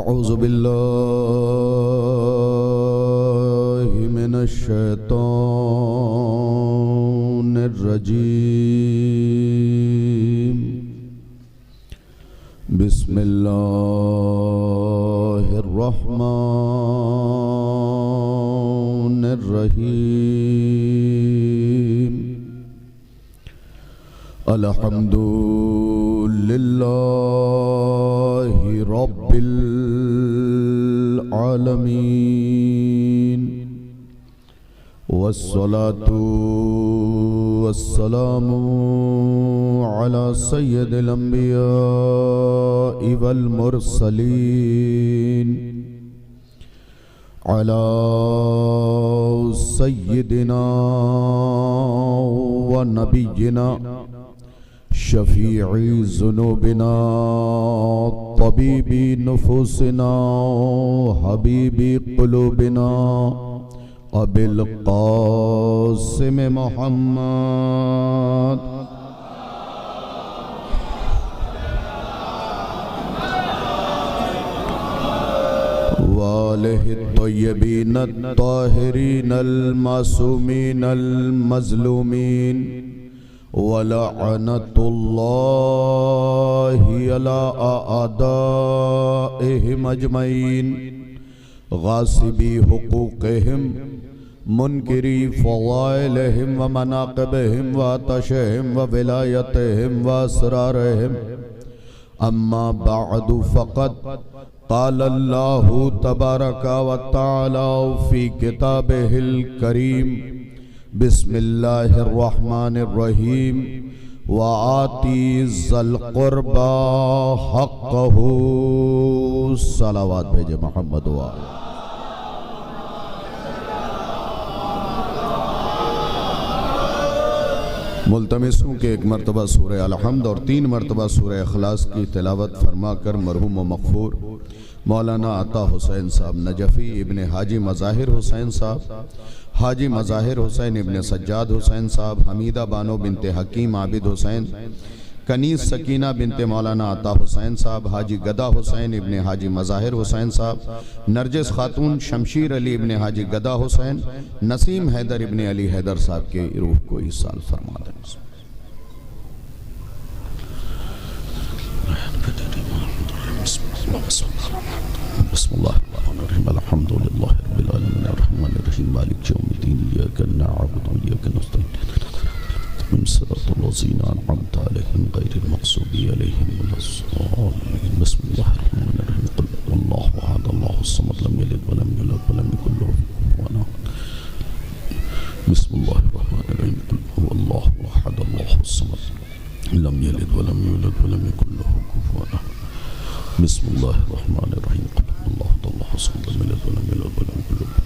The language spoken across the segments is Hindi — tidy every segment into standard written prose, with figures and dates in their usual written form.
अऊज़ु बिल्लाहि मिनश शैतानिर रजीम। बिस्मिल्लाहिर रहमानिर रहीम। अल्हम्दुलिल्लाहि रब्बिल आलमीन वस्सलातु वस्सलामु अला सय्यिदिल अंबिया'i वल मुरसलीन अला सय्यिदिना व नबिय्यिना शफीई ज़ुनूबिना तबीबी नुफूसिना हबीबी क़ुलूबिना अबिल क़ासिम मुहम्मद वालिहि तय्यबीन अत्ताहिरीन अल-मासूमीन अल-मज़लूमीन वलअनतुल्लाहि अला आदाइहिम अजमईन गासिबी हुकूक़िहिम मुनकिरी फ़ज़ाइलिहिम व मनाक़िबिहिम व अतशिहिम व विलायतिहिम व असरारिहिम। अम्मा बअदु फ़क़द क़ाल अल्लाहु तबारक व तआला फ़ी किताबिहिल करीम बिस्मिल्लाहिर रहमानिर रहीम व आती ज़ल क़ुरबा हक़्क़हु। सलावत भेजे मोहम्मद व मुल्तमिस हूँ कि एक मरतबा सूरह अल-हम्द और 3 मरतबा सूरह इखलास की तिलावत फरमा कर मरहूम व मग़फ़ूर मौलाना अता हुसैन साहब नजफ़ी इब्न हाजी मज़ाहिर हुसैन साहब, हाजी मज़ाहिर हुसैन इब्न सज्जाद हुसैन साहब, हमीदा बानो बिनते हकीम आबिद हुसैन, कनीज़ सकीना बिनते मौलाना अता हुसैन साहब, हाजी गदा हुसैन इब्न हाजी मज़ाहिर हुसैन साहब, नरजिस खातून शमशीर अली इब्न हाजी गदा हुसैन, नसीम हैदर इब्न अली हैदर साहब के रूह को इस साल फरमा दें। बिस्मिल्लाहिर्रहमानिर्रहीम अल्हम्दुलिल्लाहि रब्बिल आलमीन अर्रहमानिर रहीम मालिकि यौमिद्दीन इय्याका नअबुदु व इय्याका नस्तईन सिरातल लज़ीना अनअमता अलैहिम गैरिल मग़ज़ूबि अलैहिम वलद्दाल्लीन। बिस्मिल्लाहिर्रहमानिर्रहीम क़ुल हुवल्लाहु अहद अल्लाहुस समद लम यलिद व लम यूलद व लम यकुल लहु कुफुवन अहद। बिस्मिल्लाहिर्रहमानिर्रहीम क़ुल हुवल्लाहु अहद अल्लाहुस समद लम यलिद व लम यूलद व लम यकुल लहु कुफुवन अहद। बिस्मिल्लाहिर्रहमानिर्रहीम क़ुल हुवल्लाहु अहद समद लम यलिद व लम यूलद व लम यकुल लहु कुफुवन अहद।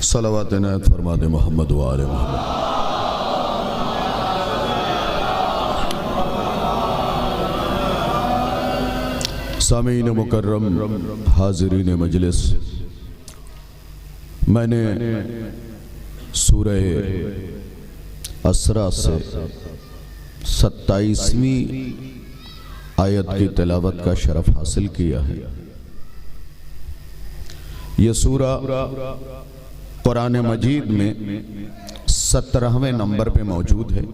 सलावत इनायत फरमा दे मोहम्मद व आले मोहम्मद। सामीन मुकर्रम हाज़िरीन मजलिस, मैंने सूरह असरा से 27वीं आयत की तिलावत का शरफ हासिल किया है। यह सूरा कुरान मजीद में 17वें नंबर पे मौजूद है।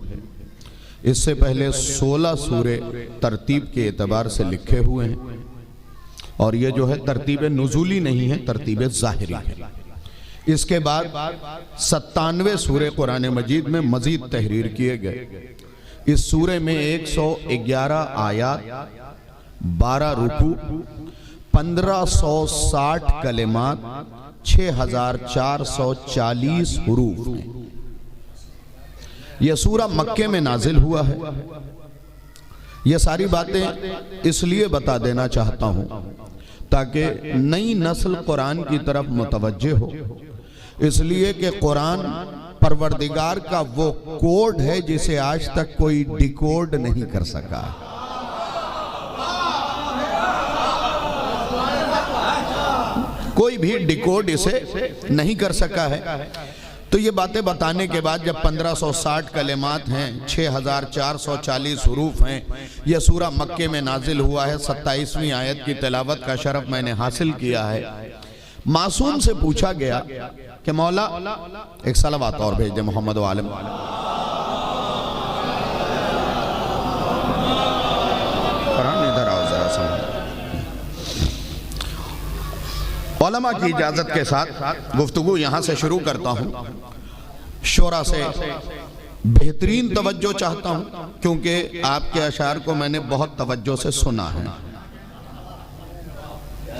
इससे पहले 16 सूरे तरतीब के एतबार से लिखे हुए हैं और ये जो है तरतीब नुज़ूली नहीं है, तरतीब ज़ाहिरी है। इसके बाद 97 सूरे कुरान मजीद में मजीद तहरीर किए गए। इस सूरे में 111 आयात, 12 रुकू, 1560 कलिमात, 6440 हुरूफ हैं। यह सूरा मक्के में नाजिल हुआ है। यह सारी बातें इसलिए बता देना चाहता हूं ताकि नई नस्ल कुरान की तरफ मुतवज्जे हो, इसलिए कि कुरान परवरदिगार का वो कोड है जिसे आज तक कोई डिकोड नहीं कर सका। कोई भी डिकोड इसे नहीं कर सका है। तो ये बातें बताने के बाद जब 1560 कलेमात हैं, 6440 हुरूफ हैं, यह सूरा मक्के में नाजिल हुआ है, 27वीं आयत की तिलावत का शरफ मैंने हासिल किया है। मासूम से पूछा गया कि मौला एक सलावत और भेज दे मोहम्मद वालिम। इधर आओ जरा समझ। उलमा की इजाजत के साथ गुफ्तगू यहां से शुरू करता हूं। शोरा से बेहतरीन तवज्जो चाहता हूं, क्योंकि आपके अशार को मैंने बहुत तवज्जो से सुना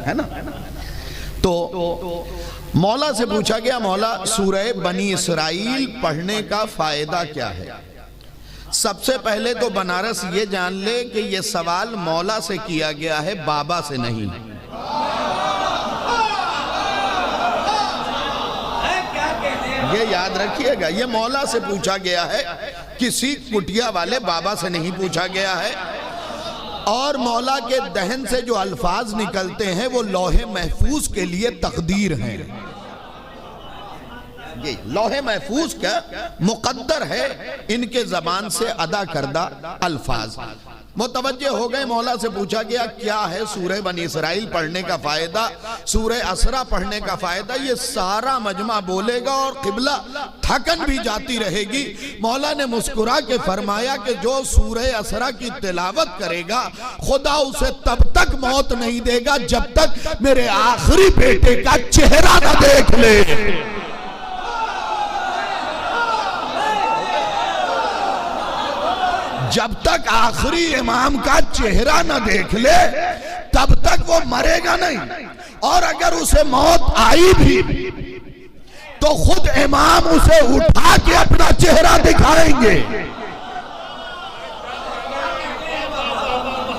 है ना। तो मौला से पूछा गया, मौला सूरह बनी इसराइल पढ़ने का फायदा क्या है? सबसे पहले तो बनारस ये जान ले कि यह सवाल मौला से किया गया है, बाबा से नहीं। ये याद रखिएगा, ये मौला से पूछा गया है, किसी कुटिया वाले बाबा से नहीं पूछा गया है। और मौला के दहन से जो अल्फाज निकलते हैं वो लौहे महफूज के लिए तकदीर हैं। ये लौहे महफूज क्या मुकद्दर है, इनके जबान से अदा करदा अल्फाज। मुतवज्जे हो गए। मौला से पूछा गया क्या है सूरह बनी इसराइल पढ़ने का फायदा, सूरह असरा पढ़ने का फायदा। ये सारा मजमा बोलेगा और किबला थकन भी जाती रहेगी। मौला ने मुस्कुरा के फरमाया कि जो सूरह असरा की तिलावत करेगा खुदा उसे तब तक मौत नहीं देगा जब तक मेरे आखिरी बेटे का चेहरा न देख ले। जब तक आखिरी इमाम का चेहरा न देख ले तब तक वो मरेगा नहीं। और अगर उसे मौत आई भी तो खुद इमाम उसे उठा के अपना चेहरा दिखाएंगे।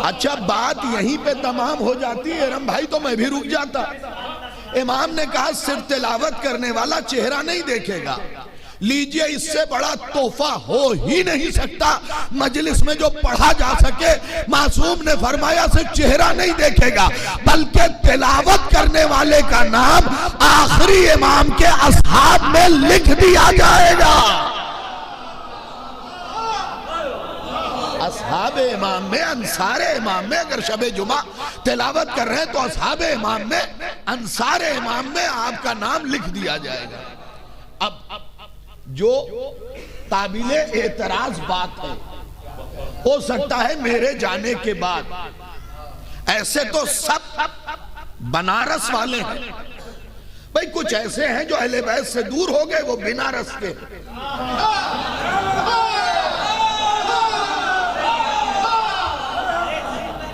अच्छा, बात यहीं पे तमाम हो जाती है रम भाई, तो मैं भी रुक जाता। इमाम ने कहा सिर्फ तिलावत करने वाला चेहरा नहीं देखेगा। लीजिए, इससे बड़ा तोहफा हो ही नहीं सकता मजलिस में जो पढ़ा जा सके। मासूम ने फरमाया सिर्फ चेहरा नहीं देखेगा बल्कि तिलावत करने वाले का नाम आखिरी इमाम के असहाब में लिख दिया जाएगा। असहाबे इमाम में, अंसारे इमाम में, अगर शबे जुमा तिलावत कर रहे हैं तो असहाबे इमाम में, अंसारे इमाम में आपका नाम लिख दिया जाएगा। अब जो काबिले एतराज बात है, हो सकता है मेरे जाने के बाद, ऐसे तो सब बनारस वाले हैं भाई, कुछ ऐसे हैं जो अहले बैत से दूर हो गए, वो बनारस के।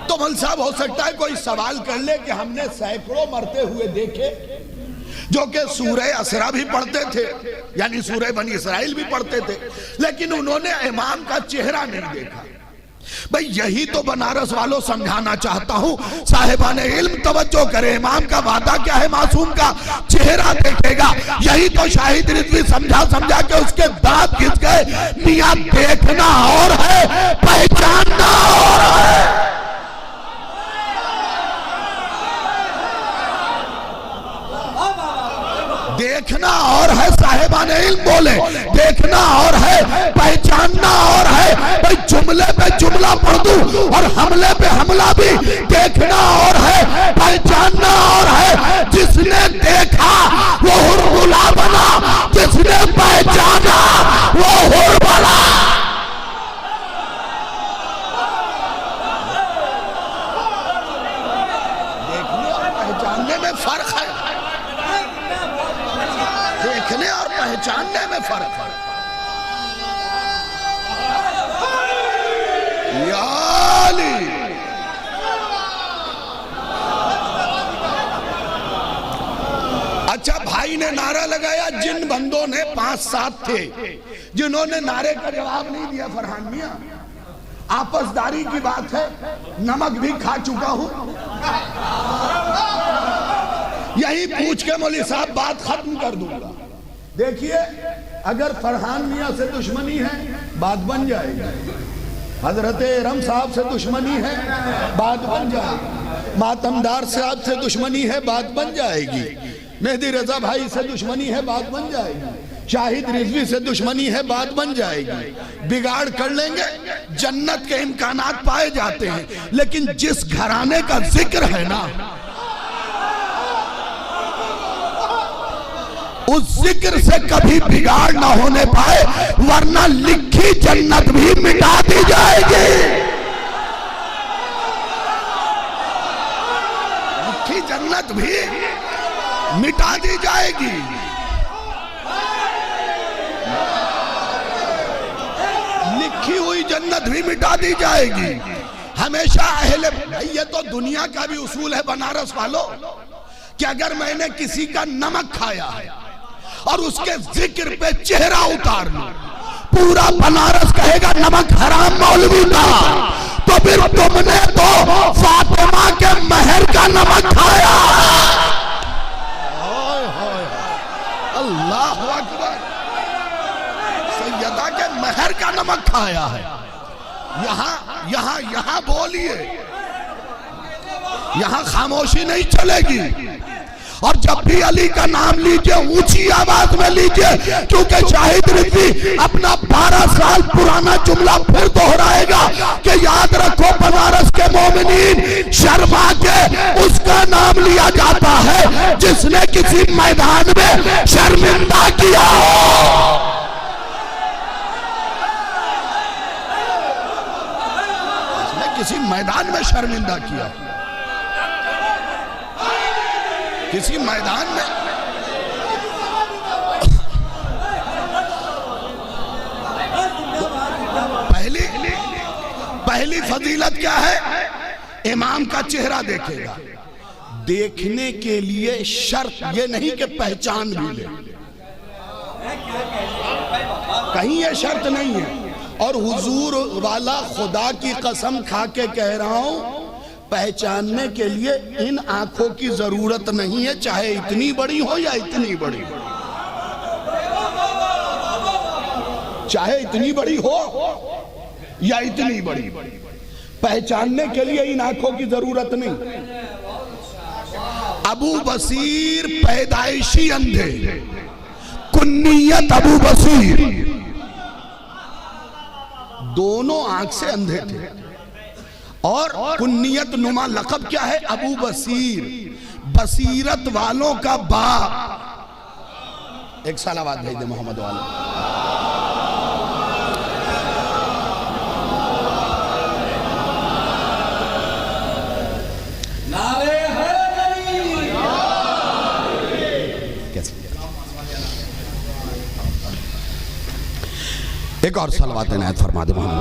तो मौलवी साहब हो सकता है कोई सवाल कर ले कि हमने सैकड़ों मरते हुए देखे जो कि सूरह असरा भी पढ़ते थे, यानी सूरह बनी इसराइल भी पढ़ते थे, लेकिन उन्होंने इमाम का चेहरा नहीं देखा। भाई यही तो बनारस वालों समझाना चाहता हूं। साहिबाने इल्म तवज्जो करे, इमाम का वादा क्या है, मासूम का चेहरा देखेगा। यही तो शाहिद रिजवी समझा के उसके दांत घिस गए। मियां देखना और है, पहचानना और है। देखना और है, साहिबाने इल्म बोले, देखना और है, पहचानना और है। भाई जुमले पे जुमला पढ़ दूं और हमले पे हमला भी। देखना और है, पहचानना और है। जिसने देखा वो हुरमुला बना, जिसने पहचाना वो हुरमुला। देखने और पहचानने में फर्क है, देखने और पहचानने में फर्क है। याली अच्छा, भाई ने नारा लगाया, जिन बंदों ने 5-7 थे जिन्होंने नारे का जवाब नहीं दिया। फरहान मियां, आपसदारी की बात है, नमक भी खा चुका हूं। यही पूछ के मौलवी साहब बात खत्म कर दूंगा। देखिए, अगर फरहान मियां से दुश्मनी है बात बन जाएगी, हजरत रम साहब से दुश्मनी है बात बन जाएगी, मातमदार साहब से दुश्मनी है बात बन जाएगी, मेहदी रजा भाई से दुश्मनी है बात बन जाएगी, शाहिद रिजवी से दुश्मनी है, बात बन जाएगी, बिगाड़ कर लेंगे, जन्नत के इम्कानात पाए जाते हैं। लेकिन जिस घराने का जिक्र है ना, उस जिक्र से कभी बिगाड़ ना होने पाए, वरना लिखी जन्नत भी मिटा दी जाएगी। लिखी जन्नत भी मिटा दी जाएगी। लिखी हुई जन्नत भी मिटा दी जाएगी। हमेशा अहले, ये तो दुनिया का भी उसूल है बनारस वालों, कि अगर मैंने किसी का नमक खाया है और उसके जिक्र पे चेहरा उतार लूं, पूरा बनारस कहेगा नमक हराम मौलवी का, तो फिर तुमने तो फातिमा के महर का नमक खाया। अल्लाह अकबर, सैयदा के महर का नमक खाया है। यहां बोलिए, यहां खामोशी नहीं चलेगी। और जब भी अली का नाम लीजिए ऊंची आवाज में लीजिए, क्योंकि शाहिद रिजवी अपना 12 साल पुराना जुमला फिर दोहराएगा कि याद रखो बनारस के मोमिनीन, शर्मा के उसका नाम लिया जाता है जिसने किसी मैदान में शर्मिंदा किया हो। जिसने किसी मैदान में शर्मिंदा किया, किसी मैदान में। पहली फजीलत क्या है? इमाम का चेहरा देखेगा। देखने के लिए शर्त ये नहीं कि पहचान भी ले, कहीं ये शर्त नहीं है। और हुजूर वाला खुदा की कसम खा के कह रहा हूं, पहचानने के लिए इन आंखों की जरूरत नहीं है, चाहे इतनी बड़ी हो या इतनी बड़ी हो, चाहे इतनी बड़ी हो या इतनी बड़ी, पहचानने के लिए इन आंखों की जरूरत नहीं। अबू बसीर पैदाइशी अंधे, कुन्नियत अबू बसीर, दोनों आंख से अंधे थे। और कुन्नियत नुमा लक़ब क्या है? अबू बसीर, बसीरत वालों का बाप। एक सलावत भेज दे मोहम्मद वाले। कैसे? एक और सलावत इनायत फरमा दे मोहम्मद।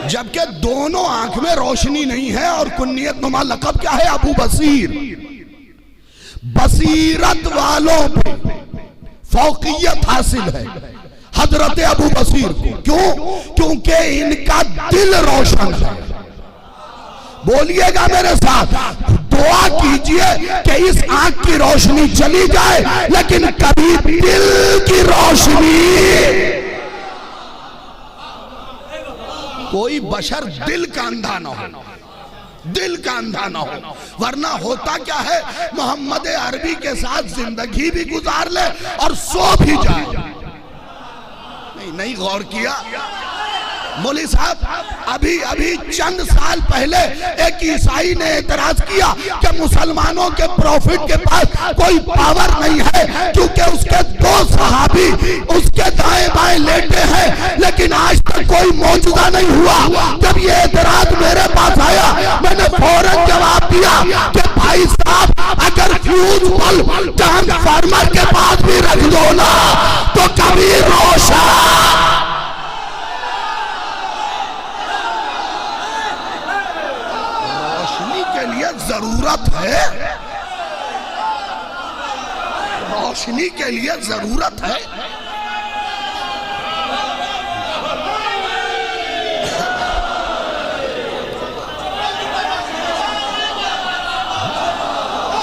जबकि दोनों आंख में रोशनी नहीं है। और कुन्नियत नुमा लक़ब क्या है? अबू बसीर। बसीरत वालों पे फौकियत हासिल है हजरत अबू बसीर को। क्यों? क्योंकि इनका दिल रोशन है। बोलिएगा मेरे साथ, दुआ कीजिए कि इस आंख की रोशनी चली जाए, लेकिन कभी दिल की रोशनी, कोई बशर दिल का अंधा ना हो, दिल का अंधा ना हो। वरना होता क्या है, मोहम्मद अरबी के साथ जिंदगी भी गुजार ले और सो भी जाए। नहीं गौर किया मौली साहब? अभी चंद साल पहले एक ईसाई ने एतराज किया कि मुसलमानों के प्रॉफिट के पास कोई पावर नहीं है, क्योंकि उसके 2 सहाबी उसके दाएं बाएं लेटे हैं, लेकिन आज तक कोई मौजूदा नहीं हुआ। जब ये एतराज मेरे पास आया, मैंने फौरन जवाब दिया कि भाई साहब, अगर फ्यूज बल्ब ट्रांसफार्मर के पास भी रख दो ना, तो कभी रोशन, जरूरत है, रोशनी के लिए जरूरत है।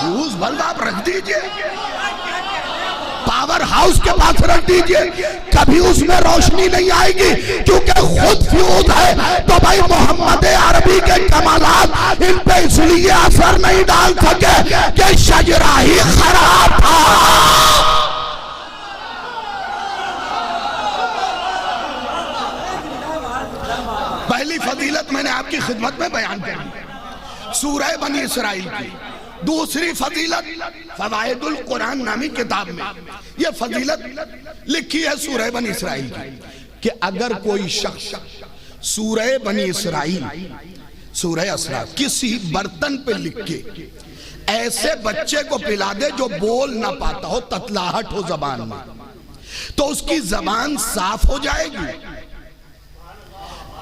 फ्यूज बल्ब आप रख दीजिए, पावर हाउस के पास रख दीजिए, कभी उसमें रोशनी नहीं आएगी, क्योंकि खुद फ्यूज है। तो भाई मोहम्मद अरबी के कमालात इन पे इसलिए असर नहीं डाल सके कि शजरा ही खराब था। पहली फजीलत मैंने आपकी खिदमत में बयान करी सूरह बनी इसराइल की। दूसरी फजीलत फवाइदुल कुरान नामी किताब में यह फजीलत लिखी है सूरह बनी इसराइल की कि अगर कोई शख्स सूरह बनी इसराइल सूरह असरा किसी बर्तन पे लिख के ऐसे बच्चे को पिला दे जो बोल ना पाता हो, ततलाहट हो जबान में, तो उसकी जबान साफ हो जाएगी,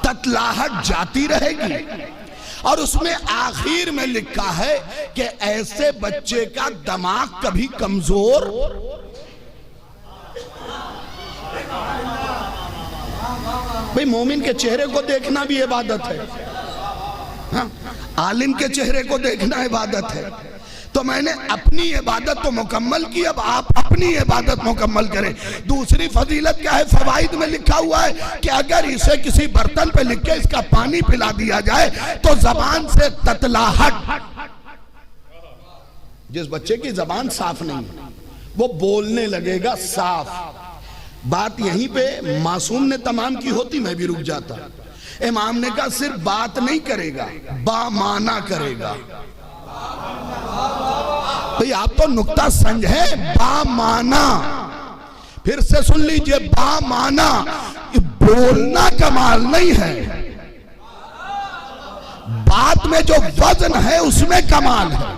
ततलाहट जाती रहेगी। और उसमें आखिर में लिखा है कि ऐसे बच्चे का दिमाग कभी कमजोर भाई मोमिन के चेहरे को देखना भी इबादत है, हाँ? आलिम के चेहरे को देखना इबादत है। तो मैंने अपनी इबादत तो मुकम्मल की, अब आप अपनी इबादत मुकम्मल करें। दूसरी फजीलत क्या है, फवाइद में लिखा हुआ है कि अगर इसे किसी बर्तन पे लिख के इसका पानी पिला दिया जाए तो जबान से ततलाहट, जिस बच्चे की जबान साफ नहीं है वो बोलने लगेगा साफ। बात यहीं पे मासूम ने तमाम की होती, मैं भी रुक जाता। इमाम ने कहा सिर्फ बात नहीं करेगा, बामाना करेगा। भाई आप तो नुक्ता समझे, बामाना। फिर से सुन लीजिए, बामाना। बोलना कमाल नहीं है, बात में जो वजन है उसमें कमाल है।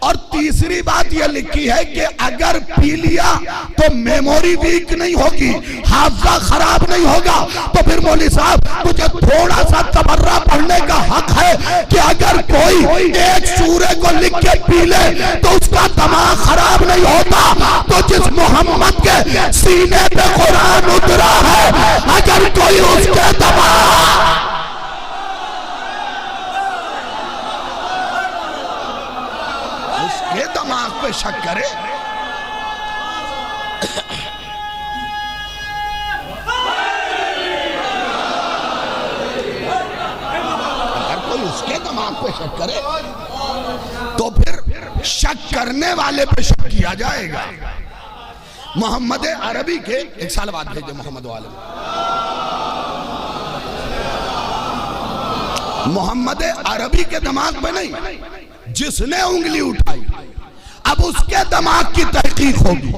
और तीसरी बात यह लिखी है कि अगर पी लिया तो मेमोरी वीक नहीं होगी, हाफजा खराब नहीं होगा। तो फिर मौलवी साहब तुझे थोड़ा सा तबर्रा पढ़ने का हक है कि अगर कोई एक सूरे को लिख के पी ले तो उसका दिमाग खराब नहीं होता। तो जिस मोहम्मद के सीने पे कुरान उतरा है, अगर कोई उसके दिमाग दिमाग पे शक करे, अगर कोई उसके दिमाग पे शक करे तो फिर शक करने वाले पे शक किया जाएगा। मोहम्मद अरबी के एक साल बाद भेजे मोहम्मद वाले, मोहम्मद अरबी के दिमाग में नहीं, जिसने उंगली उठाई अब उसके दिमाग की तहकीक होगी।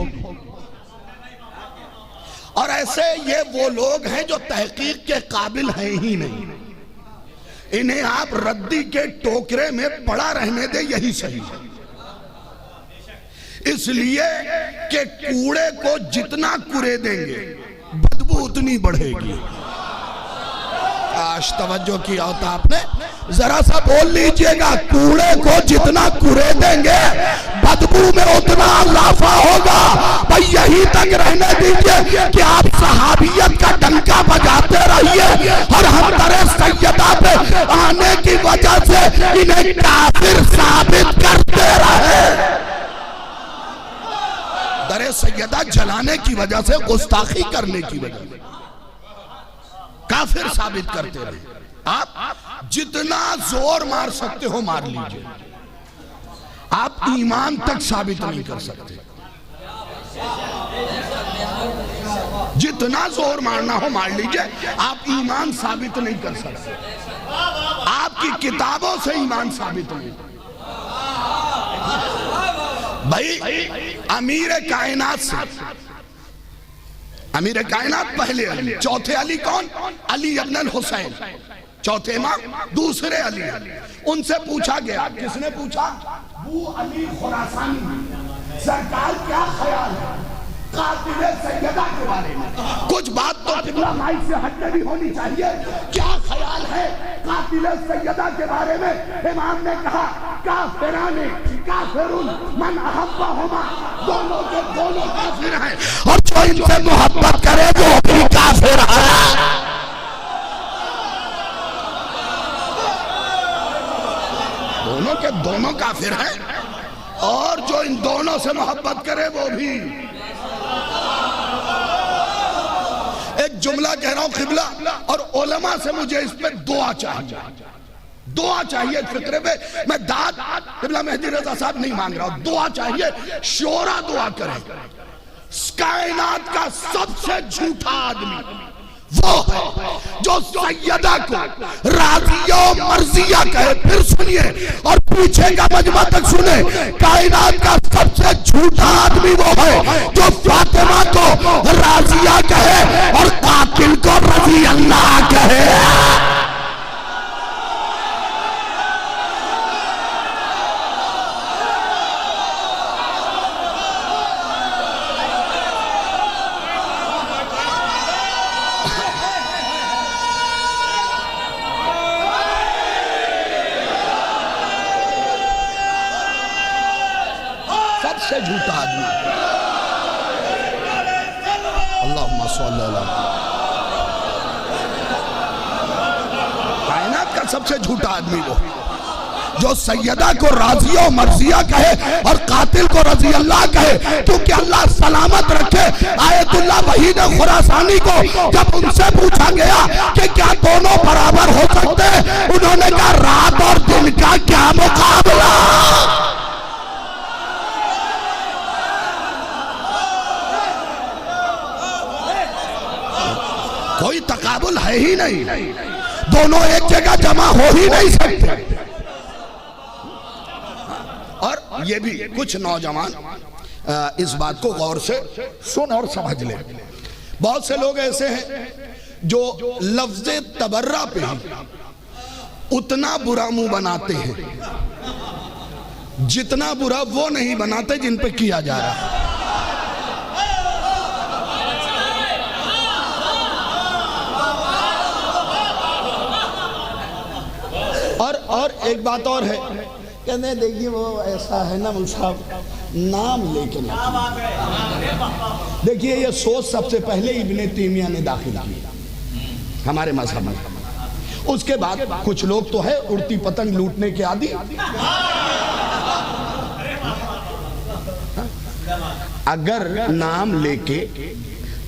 और ऐसे ये वो लोग हैं जो तहकीक के काबिल हैं ही नहीं, इन्हें आप रद्दी के टोकरे में पड़ा रहने दे, यही सही है। इसलिए कि कूड़े को जितना कुरे देंगे बदबू उतनी बढ़ेगी। आज तवज्जो किया होता आपने, जरा सा बोल लीजिएगा, कूड़े को जितना कुरे देंगे बदबू में उतना इजाफा होगा। भाई यही तक रहने दीजिए कि आप सहाबियत का डंका बजाते रहिए और हम दरे सैयदा पे आने की वजह से इन्हें काफिर साबित करते रहे। दरे सैयदा जलाने की वजह से, गुस्ताखी करने की वजह से काफिर साबित करते रहे। आप जितना जोर मार सकते हो मार लीजिए, आप ईमान तक साबित नहीं कर सकते। जितना जोर मारना हो मार लीजिए, आप ईमान साबित नहीं कर सकते। आपकी किताबों से ईमान साबित नहीं। भाई अमीर कायनात से, अमीर कायनात पहले अली, चौथे अली कौन? अली इब्न हुसैन, चौथे इमाम दूसरे अली। उनसे पूछा गया, किसने पूछा? वो अली खुरासानी, सरकार क्या ख्याल है कातिले सैयदा के बारे में? कुछ बात तो किबला माइक से हटके भी होनी चाहिए। क्या ख्याल है कातिले सैयदा के बारे में? इमाम ने कहा काफिराने काफिरुन मन अहब्बहुमा, दोनों के दोनों काफिर हैं और जो इनसे मोहब्बत करे वो भी काफिर है। दोनों के दोनों काफिर हैं और जो इन दोनों से मोहब्बत करे वो भी। एक जुमला कह रहा हूं क़िबला और उलमा से मुझे इस पे दुआ चाहिए, दुआ चाहिए फिक्रे पे। मैं दाद क़िबला मेहदी रजा साहब नहीं मांग रहा हूं, दुआ चाहिए, शोरा दुआ करें। कायनात का सबसे झूठा आदमी वो है जो सैयदा को राज़िया मर्जिया कहे। फिर सुनिए और पीछे का मजमा तक सुने। कायनात का सबसे झूठा आदमी वो है जो फातिमा को राज़िया कहे और कातिल को रज़ी अल्लाह कहे। सबसे झूठा आदमी अल्लाहुम्मा सल्ली अला कायनात का सबसे झूठा आदमी वो जो सैयदा को राज़िया मर्जिया कहे और कातिल को रज़ी अल्लाह कहे। क्योंकि अल्लाह सलामत रखे, आयतुल्लाह वहीद खुरासानी को जब उनसे पूछा गया कि क्या दोनों बराबर हो सकते, उन्होंने कहा रात और दिन का क्या मुकाबला। कोई तकाबुल है ही नहीं, दोनों एक जगह जमा हो ही नहीं सकते। और ये भी कुछ नौजवान इस बात को गौर से सुन और समझ ले। बहुत से लोग ऐसे हैं जो लफ्ज़ तबर्रा पे ही उतना बुरा मुंह बनाते हैं जितना बुरा वो नहीं बनाते जिन पे किया जा रहा है। और एक बात और है, कहते देखिए वो ऐसा है ना मुसाहब नाम लेके ना। देखिए ये सोच सबसे पहले इब्ने तैमिया ने दाखिल की हमारे मजहब में। उसके बाद कुछ लोग तो है उड़ती पतंग लूटने के आदि। अगर नाम लेके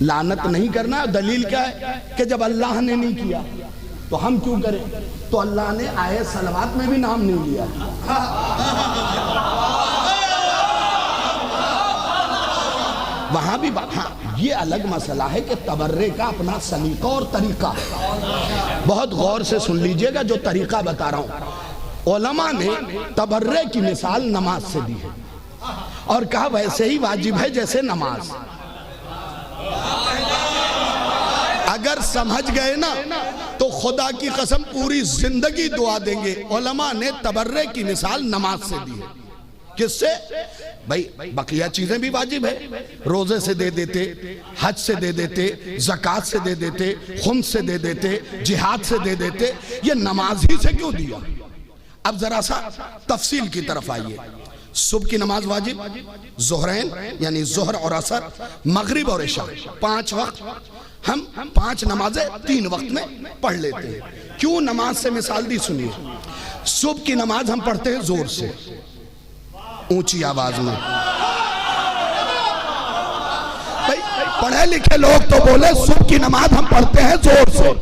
लानत नहीं करना, दलील क्या है कि जब अल्लाह ने नहीं किया तो हम क्यों करें। तो अल्लाह ने आयत सलवात में भी नाम नहीं लिया। वहां भी हाँ, ये अलग मसला है कि तबर्रे का अपना सलीका और तरीका। बहुत गौर से सुन लीजिएगा जो तरीका बता रहा हूं। उलमा ने तबर्रे की मिसाल नमाज से दी है और कहा वैसे ही वाजिब है जैसे नमाज। अगर समझ गए ना तो खुदा की कसम पूरी जिंदगी दुआ देंगे। उलमा ने तबर्रे की मिसाल नमाज से दी है। किससे भाई? बकिया चीजें भी वाजिब है, रोजे से दे देते, हज से दे देते, ज़कात से दे देते, खुम्स से दे देते, जिहाद से दे देते, ये नमाज ही से क्यों दिया? अब जरा सा तफसील की तरफ आइए। सुबह की नमाज वाजिब, ज़ोहरैन यानी ज़ोहर और असर, मगरिब और इशा, 5 वक्त। हम 5 नमाजें 3 वक्त में पढ़ लेते हैं। क्यों नमाज से मिसाल दी? सुनिए, सुबह की नमाज हम पढ़ते हैं जोर से, ऊंची आवाज में। भाई पढ़े लिखे लोग तो बोले सुबह की नमाज हम पढ़ते हैं जोर से,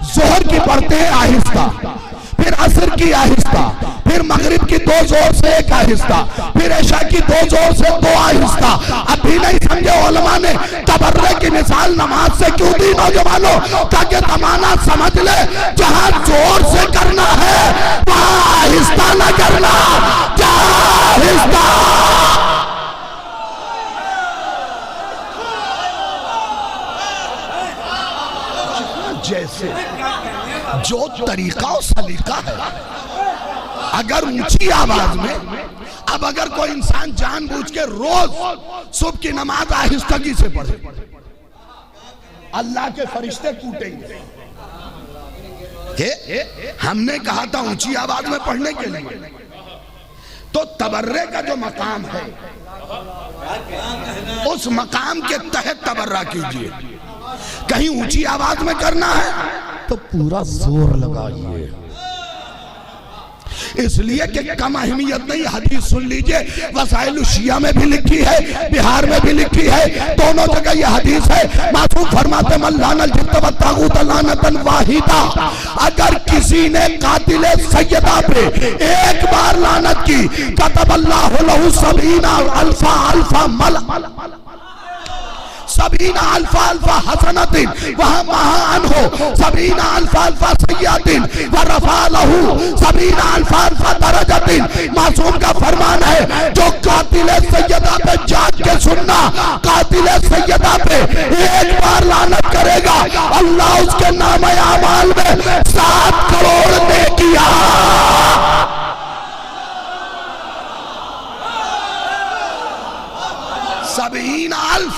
जोहर की पढ़ते हैं आहिस्ता, फिर असर की आहिस्ता, फिर मगरिब की 2 जोर से 1 आहिस्ता, फिर ऐशा की 2 जोर से 2 आहिस्ता। अभी नहीं समझे उलमा ने तबर्रे की मिसाल नमाज से क्यों दी नौजवानों? ताकि जमाना समझ ले जहां जोर से करना है वहां आहिस्ता न करना, आहिस्ता। जैसे जो तरीका और सलीका है, अगर ऊंची आवाज में, अब अगर कोई इंसान जानबूझ के रोज सुबह की नमाज आहिस्तगी से पढ़े, अल्लाह के फरिश्ते कूटेंगे। हमने कहा था ऊंची आवाज में पढ़ने के लिए। तो तबर्रे का जो मकाम है उस मकाम के तहत तबर्रा कीजिए। कहीं ऊंची आवाज में करना है तो पूरा जोर लगाइए। इसलिए कि कम अहमियत नहीं। हदीस सुन लीजिए, वसाइल शिया में भी लिखी है, बिहार में भी लिखी है, दोनों जगह ये हदीस है। मासूम फरमाते मल्लानल जिब्त व तागूत लानतन वाहिदा, अगर किसी ने कातिल सैयदा पे एक बार लानत की, कतबल्लाहु लहु सबीना अल्फा अल्फा मल सबीना अल्फा अल्फा हसनतिन वहाँ महान हो, सबीना अल्फा अल्फा सय्यातिन व रफा लहू सबीना अल्फा अल्फा दरजतिन। मासूम का फरमान है, जो कातिल सैयदा पे जाग के सुनना, कातिल सैयदा पे एक बार लानत करेगा, अल्लाह उसके नामे आमाल में 7 करोड़ नेकियां। सबीना अल्फ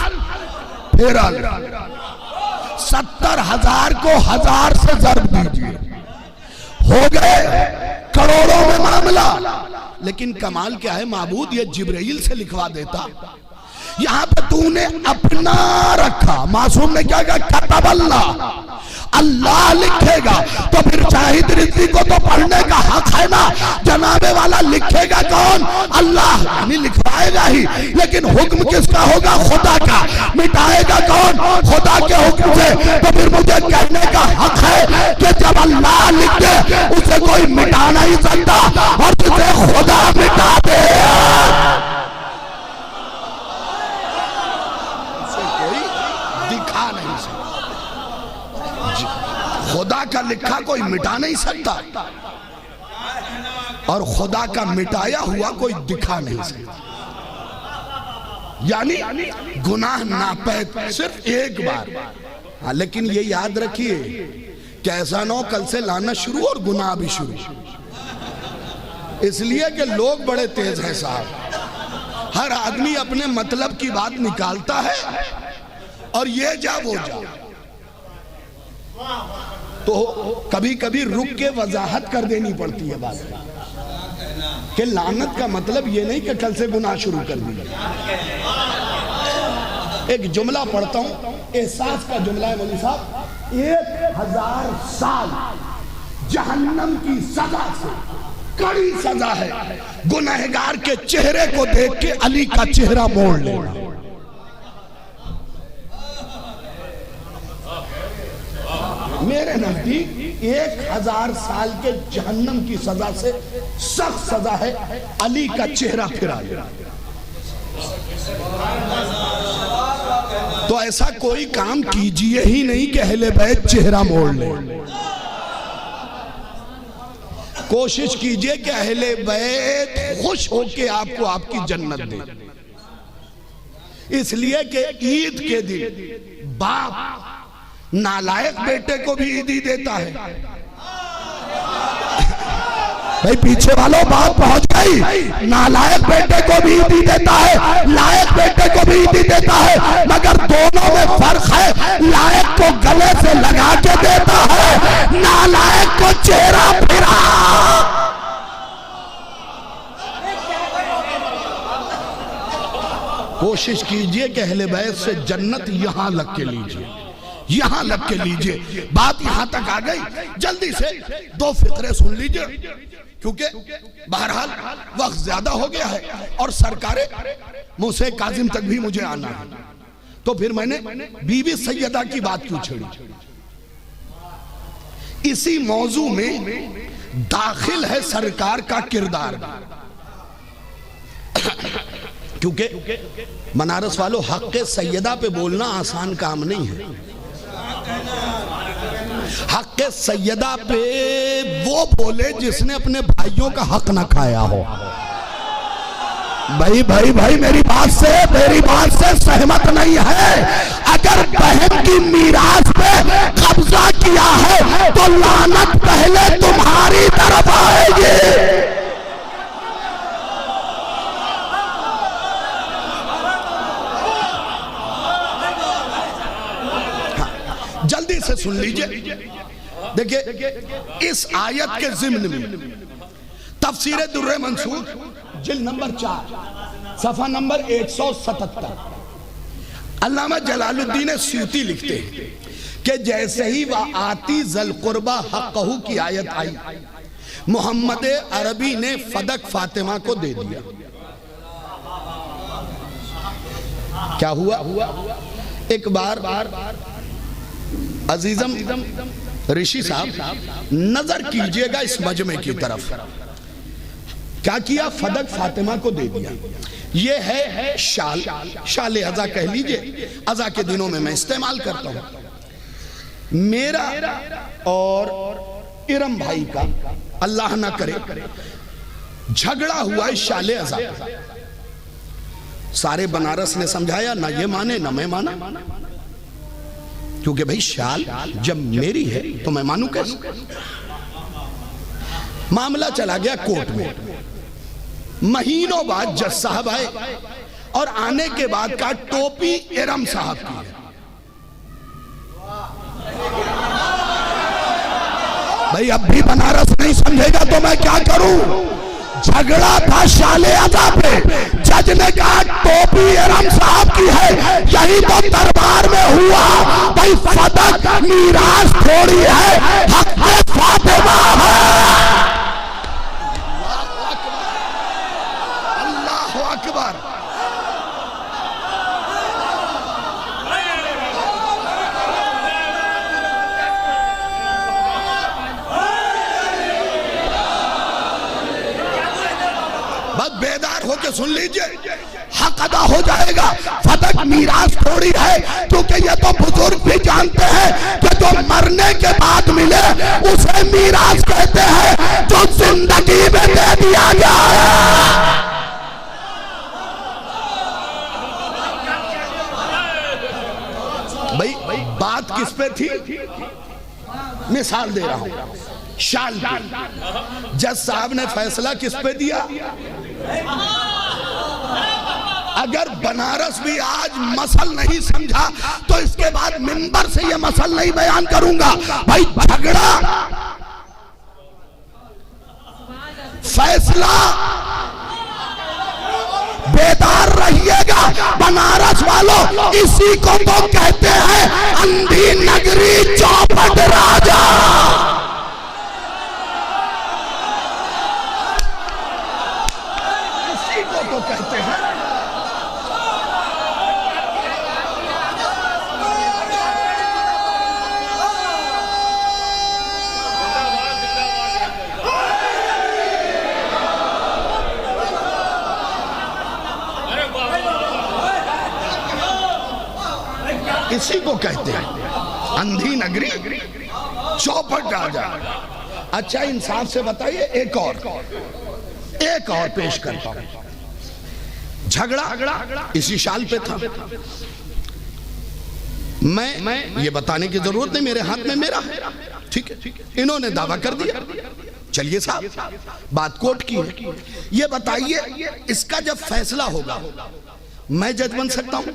70,000 को 1000 से ज़र्ब दीजिए, हो गए करोड़ों में मामला। लेकिन कमाल क्या है, माबूद ये जिब्राइल से लिखवा देता, यहां पे तूने अपना रखा। मासूम ने क्या कहा, कतबल्लाह, अल्लाह लिखेगा, तो फिर शाहिद रिज़वी को तो पढ़ने का हक है ना। जनाबे वाला लिखेगा कौन, अल्लाह, यानी लिखवाएगा ही, लेकिन हुक्म किसका होगा, खुदा का। मिटाएगा कौन, खुदा के हुक्म से। तो फिर मुझे कहने का हक है कि जब अल्लाह लिख दे उसे कोई मिटा नहीं सकता, और जिसे खुदा मिटा दे उसे कोई दिखा नहीं सकता। खुदा का लिखा कोई मिटा नहीं सकता, और खुदा का मिटाया हुआ कोई दिखा नहीं सकता। यानी गुनाह नापैद सिर्फ एक बार। हाँ, लेकिन ये याद रखिए कि ऐसा ना हो कल से लाना शुरू और गुनाह भी शुरू। इसलिए कि लोग बड़े तेज हैं साहब, हर आदमी अपने मतलब की बात निकालता है, और ये जा वो जा। तो कभी कभी रुक के वजाहत कर देनी पड़ती है बात कि लानत का मतलब ये नहीं कि कल से गुनाह शुरू कर दिया। एक जुमला पढ़ता हूं, एहसास का जुमला है मौलवी साहब। 1000 साल जहन्नम की सजा से कड़ी सजा है गुनहगार के चेहरे को देख के अली का चेहरा मोड़ लेना। मेरे नजदीक 1000 साल के जहन्नम की सजा से सख्त सजा है अली का चेहरा फिरा लेना। तो ऐसा कोई काम कीजिए ही नहीं कि अहले बैत चेहरा मोड़ ले। कोशिश कीजिए कि अहले बैत खुश होके आपको आपकी जन्नत दे। इसलिए कि ईद के दिन बाप नालायक बेटे को भी ईदी देता है। भाई पीछे वालों बात पहुंच गई। नालायक बेटे को भी ईदी देता है, लायक बेटे को भी ईदी देता है, मगर दोनों में फर्क है। लायक को गले से लगा के देता है, नालायक को चेहरा फिरा। कोशिश कीजिए कि अहले बैत से जन्नत यहां लग के लीजिए, यहां लग के लीजिए। बात यहां तक आ गई, जल्दी से 2 फिक्रे सुन लीजिए, क्योंकि बहरहाल वक्त ज्यादा हो गया है और सरकारे मूसे काजिम तक भी मुझे आना है। तो फिर मैंने बीबी सैयदा की बात क्यों छेड़ी? इसी मौजू में दाखिल है सरकार का किरदार। क्योंकि बनारस वालों, हक के सैयदा पे बोलना आसान काम नहीं है। हक के सैयदा पे वो बोले जिसने अपने भाइयों का हक ना खाया हो। भाई भाई भाई मेरी बात से सहमत नहीं है। अगर बहन की मीरास पे कब्जा किया है तो लानत पहले तुम्हारी तरफ आएगी। जल्दी से सुन लीजिए। देखिए इस आयत के ज़िम्न में तफसीर दुर्रे मंसूर जिल्द नंबर 4 सफ़ा नंबर 177 अल्लामा जलालुद्दीन सूती लिखते हैं कि जैसे ही वह आती ज़ल कुर्बा हक़्क़हू की आयत आई, मोहम्मद अरबी ने फदक फातिमा को दे दिया। क्या हुआ? एक बार अजीजम ऋषि साहब नजर कीजिएगा इस मजमे की तरफ। क्या किया? फदक फातिमा को दे दिया। ये है शाल अज़ा कह लीजिए, अज़ा के दिनों में मैं इस्तेमाल करता हूं। मेरा और इरम भाई का अल्लाह ना करे झगड़ा हुआ है शाल अज़ा। सारे बनारस ने समझाया, ना ये माने ना मैं माना, क्योंकि भाई शाल जब मेरी है तो मैं मानू कैसे। मामला चला गया कोर्ट में। महीनों बाद जज साहब आए और आने के बाद का टोपी इरम साहब की है। भाई अब भी बनारस नहीं समझेगा तो मैं क्या करूं? झगड़ा था शाले अज़ा पे, जज ने कहा टोपी इरम साहब की है। यही तो दरबार में हुआ। भाई फदक मीरास थोड़ी है, हक में फातिमा है। अल्लाह अकबर। बस बेदार होके सुन लीजिए, हक अदा हो जाएगा। फदक मीरास थोड़ी है, क्योंकि ये तो बुजुर्ग भी जानते हैं कि जो मरने के बाद मिले उसे मीरास कहते हैं, जो जिंदगी में दे दिया गया है। भाई बात किस पे थी? मिसाल दे रहा हूं, शाल पे। जज साहब ने फैसला किस पे दिया? अगर बनारस भी आज मसल नहीं समझा तो इसके बाद मिंबर से ये मसल नहीं बयान करूंगा। भाई झगड़ा फैसला, बेदार रहिएगा बनारस वालों। इसी को तो कहते हैं अंधी नगरी चौपट राजा। इसी को तो कहते हैं। इसी को कहते हैं अंधी नगरी चौपट राजा। अच्छा इंसाफ से बताइए, एक और पेश करता हूं। झगड़ा इसी शाल पे था। मैं ये बताने की जरूरत नहीं, मेरे हाथ में मेरा है, ठीक है। इन्होंने दावा कर दिया। चलिए साहब, बात कोर्ट की है। ये बताइए, इसका जब फैसला होगा मैं जज बन सकता हूं?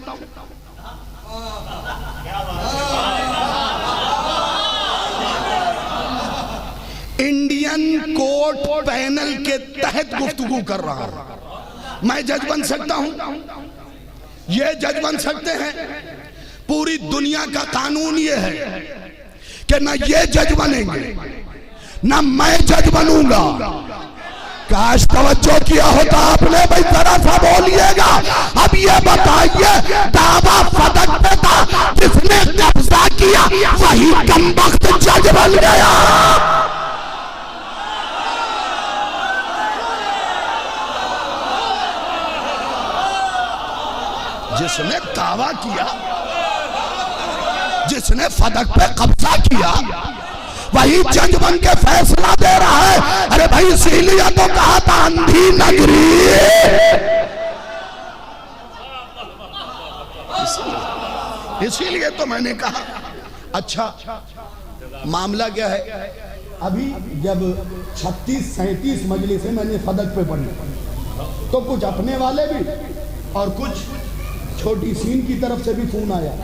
इंडियन कोर्ट पैनल के तहत गुफ्तगू कर रहा हूं। मैं जज बन सकता हूं, ये जज बन सकते हैं। पूरी दुनिया का कानून ये है कि ना ये जज बनेंगे ना मैं जज बनूंगा। काश तवज्जो किया होता आपने। भाई जरा सा बोलिएगा। अब ये बताइए, दावा फदक पे था, जिसने कब्जा किया वही कमबख्त जज बन गया। जिसने दावा किया, जिसने फदक पे कब्जा किया वही जज बन के फैसला दे रहा है। अरे भाई इसीलिए तो कहा था अंधी नगरी। इसीलिए तो मैंने कहा। अच्छा मामला क्या है? अभी जब 36-37 मजलिस से मैंने फदक पे पढ़ी तो कुछ अपने वाले भी और कुछ छोटी सीन की तरफ से भी फोन आया।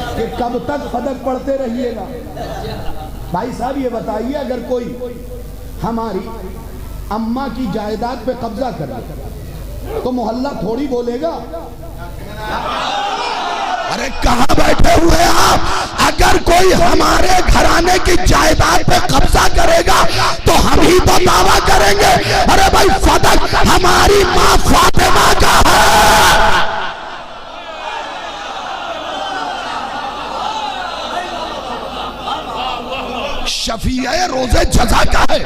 कि कब तक फदक पढ़ते रहिएगा। भाई साहब ये बताइए, अगर कोई हमारी अम्मा की जायदाद पे कब्जा करे तो मोहल्ला थोड़ी बोलेगा अरे कहां बैठे हुए आप? अगर कोई हमारे घराने की जायदाद पे कब्जा करेगा तो हम ही तो दावा करेंगे, अरे भाई फदक हमारी मां फातिमा का है। शफीए रोजे जजा का है।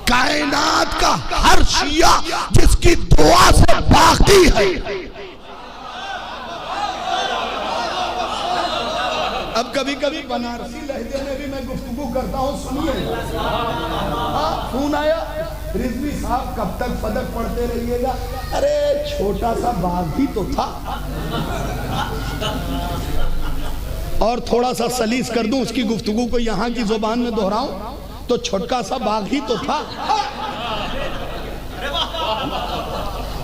कायनात का हर शिया जिसकी दुआ से बाकी है। अब कभी कभी बनारसी लहजे में भी मैं गुफ्तगू करता हूँ, सुनिए। फोन आया, रिजवी साहब कब तक फदक पढ़ते रहिएगा? अरे छोटा सा बाघ ही तो था। और थोड़ा सा सलीस कर दूं उसकी गुफ्तगू को यहाँ की जुबान में दोहराऊं तो छोटा सा बाघ ही तो था।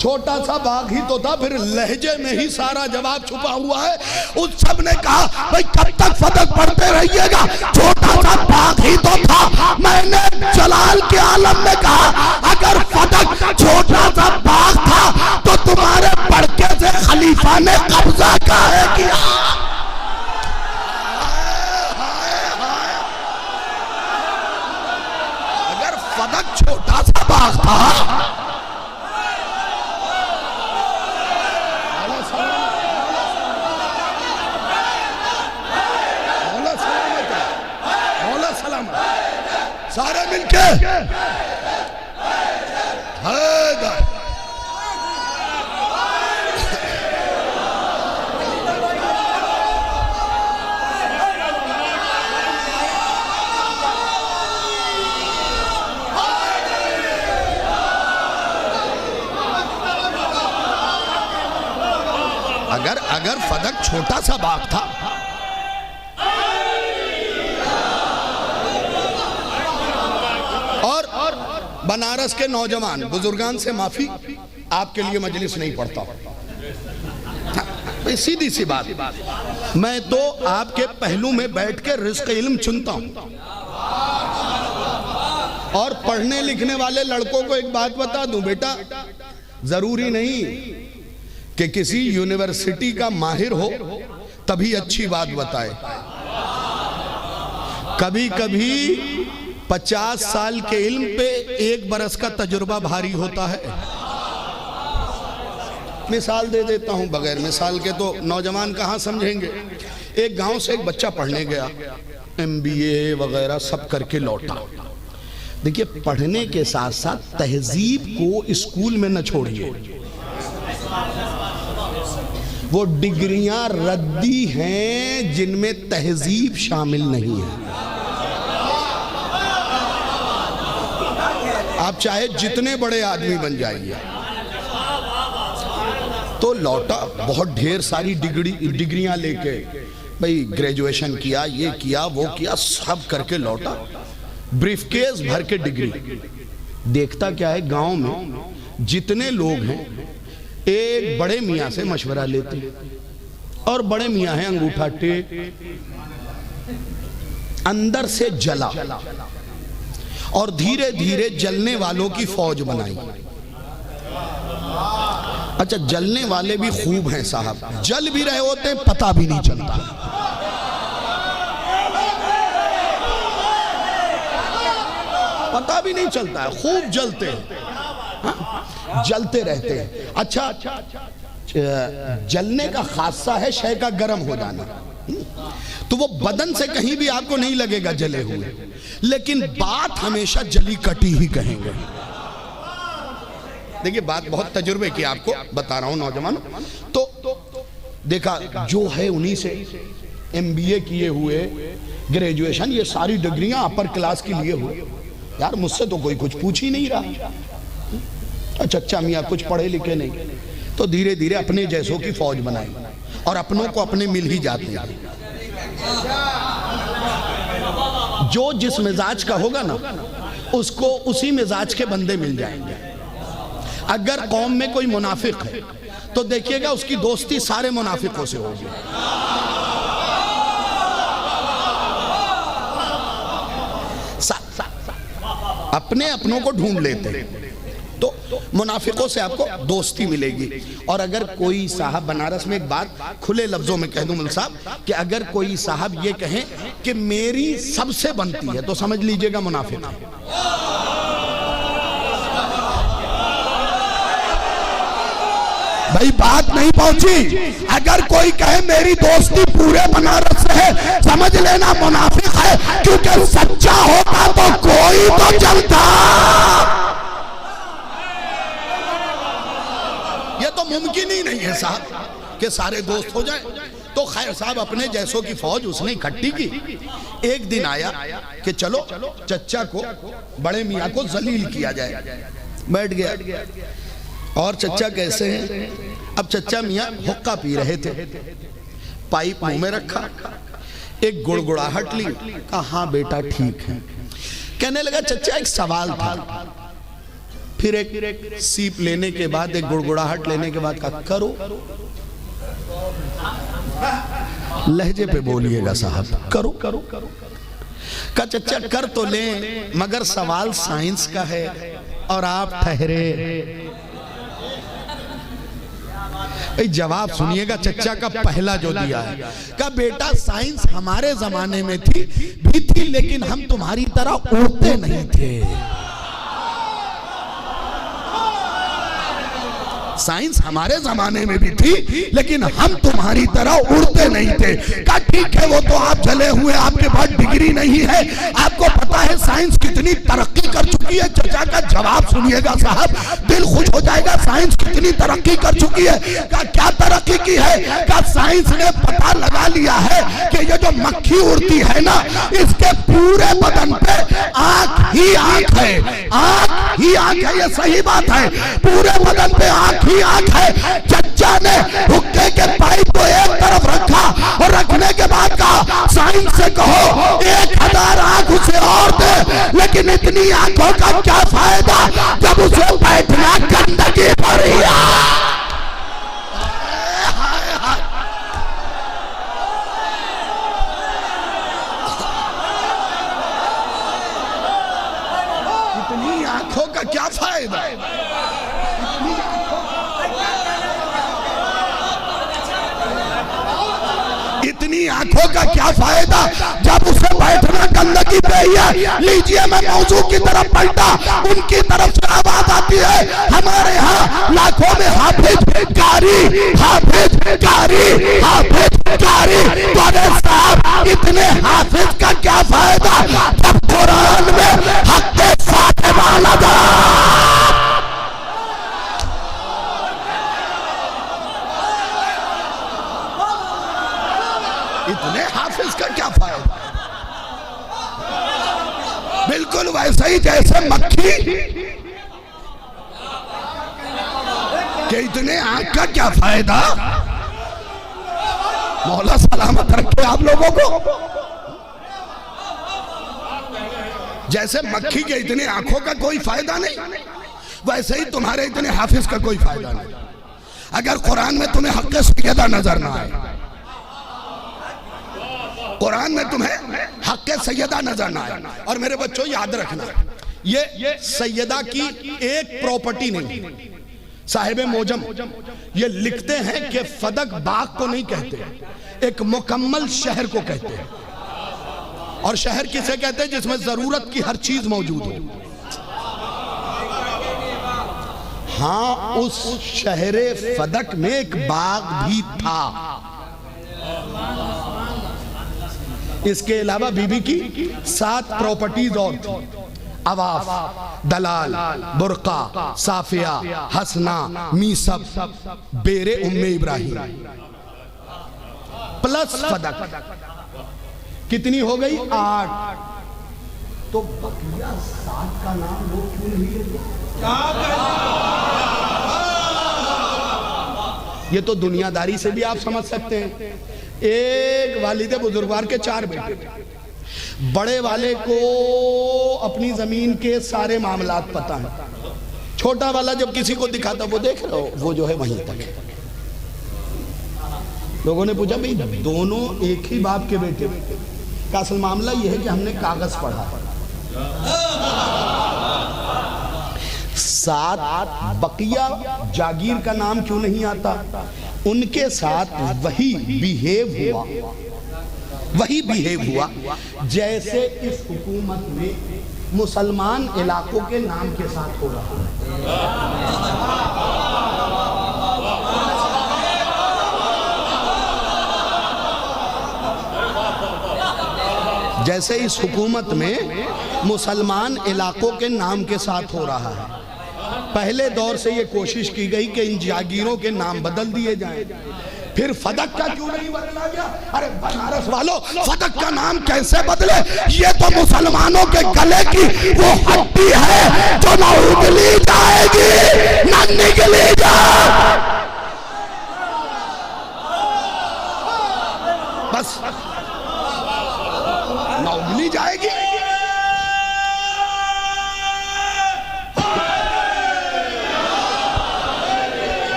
छोटा सा बाघ ही तो था, फिर लहजे में ही सारा जवाब छुपा हुआ है। उस सब ने कहा भाई कब तक फदक पढ़ते रहिएगा, छोटा सा बाघ ही तो था। मैंने जलाल के आलम में कहा अगर फदक छोटा सा बाघ था तो तुम्हारे पड़के से खलीफा ने कब्जा काहे किया? अगर फदक छोटा सा बाघ था, सारे मिलके अगर फदक छोटा सा बाघ था और बनारस के नौजवान बुजुर्गान से माफी, आपके लिए मजलिस नहीं पढ़ता। सीधी सी बात, मैं तो आपके पहलू में बैठ के रिज़्क़ इल्म चुनता हूं। और पढ़ने लिखने वाले लड़कों को एक बात बता दूं बेटा, जरूरी नहीं कि किसी यूनिवर्सिटी का माहिर हो तभी अच्छी बात बताए। कभी कभी 50 साल के इल्म पे 1 बरस का तजुर्बा भारी होता है। मिसाल दे देता हूं, बगैर मिसाल के तो नौजवान कहां समझेंगे। एक गांव से एक बच्चा पढ़ने गया, MBA वगैरह सब करके लौटा। देखिए, पढ़ने के साथ साथ तहजीब को स्कूल में न छोड़िए। वो डिग्रियां रद्दी हैं जिनमें तहजीब शामिल नहीं है। आप चाहे जितने बड़े आदमी बन जाइए। तो लौटा बहुत ढेर सारी डिग्रियां लेके, भाई ग्रेजुएशन किया, ये किया, वो किया, सब करके लौटा, ब्रीफकेस भर के डिग्री। देखता क्या है, गांव में जितने लोग हैं एक बड़े मियाँ से मशवरा लेते, और बड़े मियाँ हैं अंगूठा टेक, अंदर से जला और धीरे धीरे जलने वालों की फौज बनाई। अच्छा, जलने वाले भी खूब हैं साहब, जल भी रहे होते पता भी नहीं चलता। पता भी नहीं चलता है, खूब जलते हैं। हाँ? जलते रहते हैं। अच्छा, जलने का खासा है शय का गर्म हो जाना, तो वो बदन से कहीं भी आपको नहीं लगेगा जले हुए, लेकिन बात हमेशा जली कटी ही कहेंगे। देखिए, बात बहुत तजुर्बे की आपको बता रहा हूं नौजवानों। तो देखा जो है उन्हीं से MBA किए हुए, ग्रेजुएशन, ये सारी डिग्रियां अपर क्लास की लिए हुए। यार मुझसे तो कोई कुछ पूछ ही नहीं रहा। अच्छा मियाँ कुछ पढ़े लिखे नहीं, तो धीरे धीरे अपने जैसों की फौज बनाई, और अपनों को अपने मिल ही जाते हैं। जो जिस मिजाज का होगा ना, उसको उसी मिजाज के बंदे मिल जाएंगे। अगर कौम में कोई मुनाफिक है तो देखिएगा उसकी दोस्ती सारे मुनाफिकों से होगी। अपने अपनों को ढूंढ लेते हैं। तो मुनाफिकों से आपको दोस्ती मिलेगी। और अगर कोई साहब, बनारस में एक बात खुले लफ्जों में कह दूं मुल्क साहब, कि अगर कोई साहब ये कहें कि मेरी सबसे बनती है तो समझ लीजिएगा मुनाफिक है। भाई बात नहीं पहुंची। अगर कोई कहे मेरी दोस्ती पूरे बनारस से है, समझ लेना मुनाफिक है, क्योंकि सच्चा होता तो कोई तो चलता। ये तो मुमकिन ही नहीं है साहब कि सारे दोस्त हो जाए। तो खैर साहब अपने जैसों की फौज उसने इकट्ठी की। एक दिन आया कि चलो चच्चा को, बड़े मियाँ को जलील किया जाए। बैठ गया और चच्चा कैसे हैं? अब चच्चा मियाँ हुक्का पी रहे थे, पाइप मुंह में रखा, एक गुड़गुड़ाहट ली, कहा हाँ बेटा ठीक है। कहने लगा चच्चा एक सवाल था। फिर एक सीप लेने के बाद, एक गुड़गुड़ाहट लेने के बाद कहा करो। लहजे पे बोलिएगा साहब, करो करो करो। कहा चच्चा कर तो ले, मगर सवाल साइंस का है और आप ठहरे। जवाब सुनिएगा चच्चा का पहला जो दिया है। कहा बेटा साइंस हमारे जमाने में भी थी, लेकिन हम तुम्हारी तरह उड़ते नहीं थे। साइंस हमारे जमाने में भी थी, लेकिन हम तुम्हारी तरह उड़ते नहीं थे। कहा ठीक है, वो तो आप जले हुए, आपके पास डिग्री नहीं है, आपको पता है साइंस कितनी तरक्की कर चुकी है। चचा का जवाब सुनिएगा साहब, दिल खुश हो जाएगा। साइंस कितनी तरक्की कर चुकी है? कहा क्या तरक्की की है? कहा साइंस ने पता लगा लिया है कि ये जो मक्खी उड़ती है ना, इसके पूरे बदन पे आंख ही आंख है। आंख ही आंख है, ये सही बात है। पूरे बदन पे आंख ही आंख है। चच्चा ने हुक्के के पाइप को एक तरफ रखा और रखने के बाद कहा साइंस से कहो 1000 आंख उसे और दे, लेकिन इतनी आंखों का क्या फायदा जब उसे बैठना गंदगी भरी है। इतनी आंखों का क्या फायदा? इतनी आंखों का क्या फायदा जब उसे बैठना गंदगी पे ही है। लीजिए मैं मौजू की तरफ पलटा, उनकी तरफ से आवाज आती है हमारे यहाँ लाखों में हाफिज कारी, हाफिज कारी, हाफिज कारी। तो साहब इतने हाफिज का क्या फायदा जब कुरान में हक के साथ वाला था। इतने हाफिज का क्या फायदा? बिल्कुल वैसे ही जैसे मक्खी के इतने आंख का क्या फायदा। मौला सलामत रखे आप लोगों को। जैसे मक्खी के इतने आंखों का कोई फायदा नहीं, वैसे ही तुम्हारे इतने हाफिज का कोई फायदा नहीं। अगर कुरान में तुम्हें हक़ सैयदा नजर ना आए, कुरान में तुम्हें हक़ सैयदा नजर ना आए, और मेरे बच्चों याद रखना ये सैयदा की एक प्रॉपर्टी नहीं। साहिब मोजम ये लिखते हैं कि फदक बाग को नहीं कहते, एक मुकम्मल शहर को कहते हैं। और शहर किसे कहते हैं? जिसमें जरूरत की हर चीज मौजूद हो। हाँ, उस शहरे फदक में एक बाग भी था। इसके अलावा बीबी की 7 प्रॉपर्टीज और थी। अवाफ, दलाल, बुरका, साफिया, हसना, मीसब, बेरे उम्मे इब्राहिम प्लस फदक। कितनी हो गई? 8। तो बकिया 7 का नाम वो क्यों नहीं लेते? ये तो दुनियादारी से भी आप समझ सकते हैं। एक वालिद बुजुर्गवार के 4 बेटे, बड़े वाले को अपनी जमीन के सारे मामलात पता है। छोटा वाला जब किसी को दिखाता, वो देख रहे हो वो जो है वहीं तक है। लोगों ने पूछा भाई दोनों एक ही बाप के बेटे? का असल मामला यह है कि हमने कागज पढ़ा, साथ बकिया जागीर का नाम क्यों नहीं आता? उनके साथ वही बिहेव हुआ जैसे इस हुकूमत में मुसलमान इलाकों के नाम के साथ हो रहा है। जैसे इस हुकूमत में मुसलमान इलाकों के नाम के साथ हो रहा है। पहले दौर से ये कोशिश की गई कि इन जागीरों के नाम बदल दिए जाएं। फिर फदक का क्यों नहीं बदला गया? अरे बनारस वालों, फदक का नाम कैसे बदले? ये तो मुसलमानों के गले की वो हड्डी है जो ना उगली जाएगी ना निगली जाए। बस ना उगली जाएगी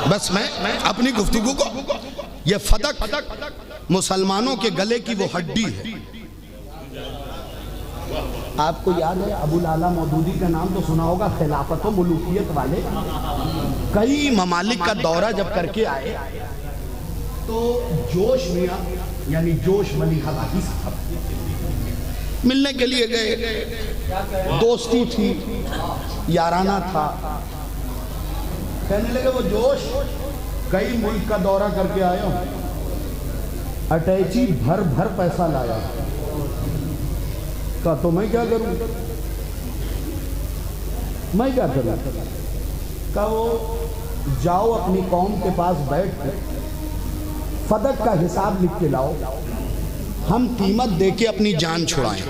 बस मैं अपनी गुफ्तगू को, ये फदक मुसलमानों के गले की वो हड्डी है। आपको याद है अबुल आला मौदूदी का नाम तो सुना होगा, खिलाफत व मुलूकियत वाले। कई ममालिक का दौरा जब करके आए तो जोश मियां यानी जोश वली हवाही साहब मिलने के लिए गए। दोस्ती थी, याराना था। कहने लगे वो जोश, कई मुल्क का दौरा करके आया हूं, अटैची भर भर पैसा लाया। कहा तो मैं क्या करूं, मैं क्या करूं? कहा वो जाओ अपनी कौम के पास बैठ कर फदक का हिसाब लिख के लाओ, हम कीमत दे के अपनी जान छुड़ाएं।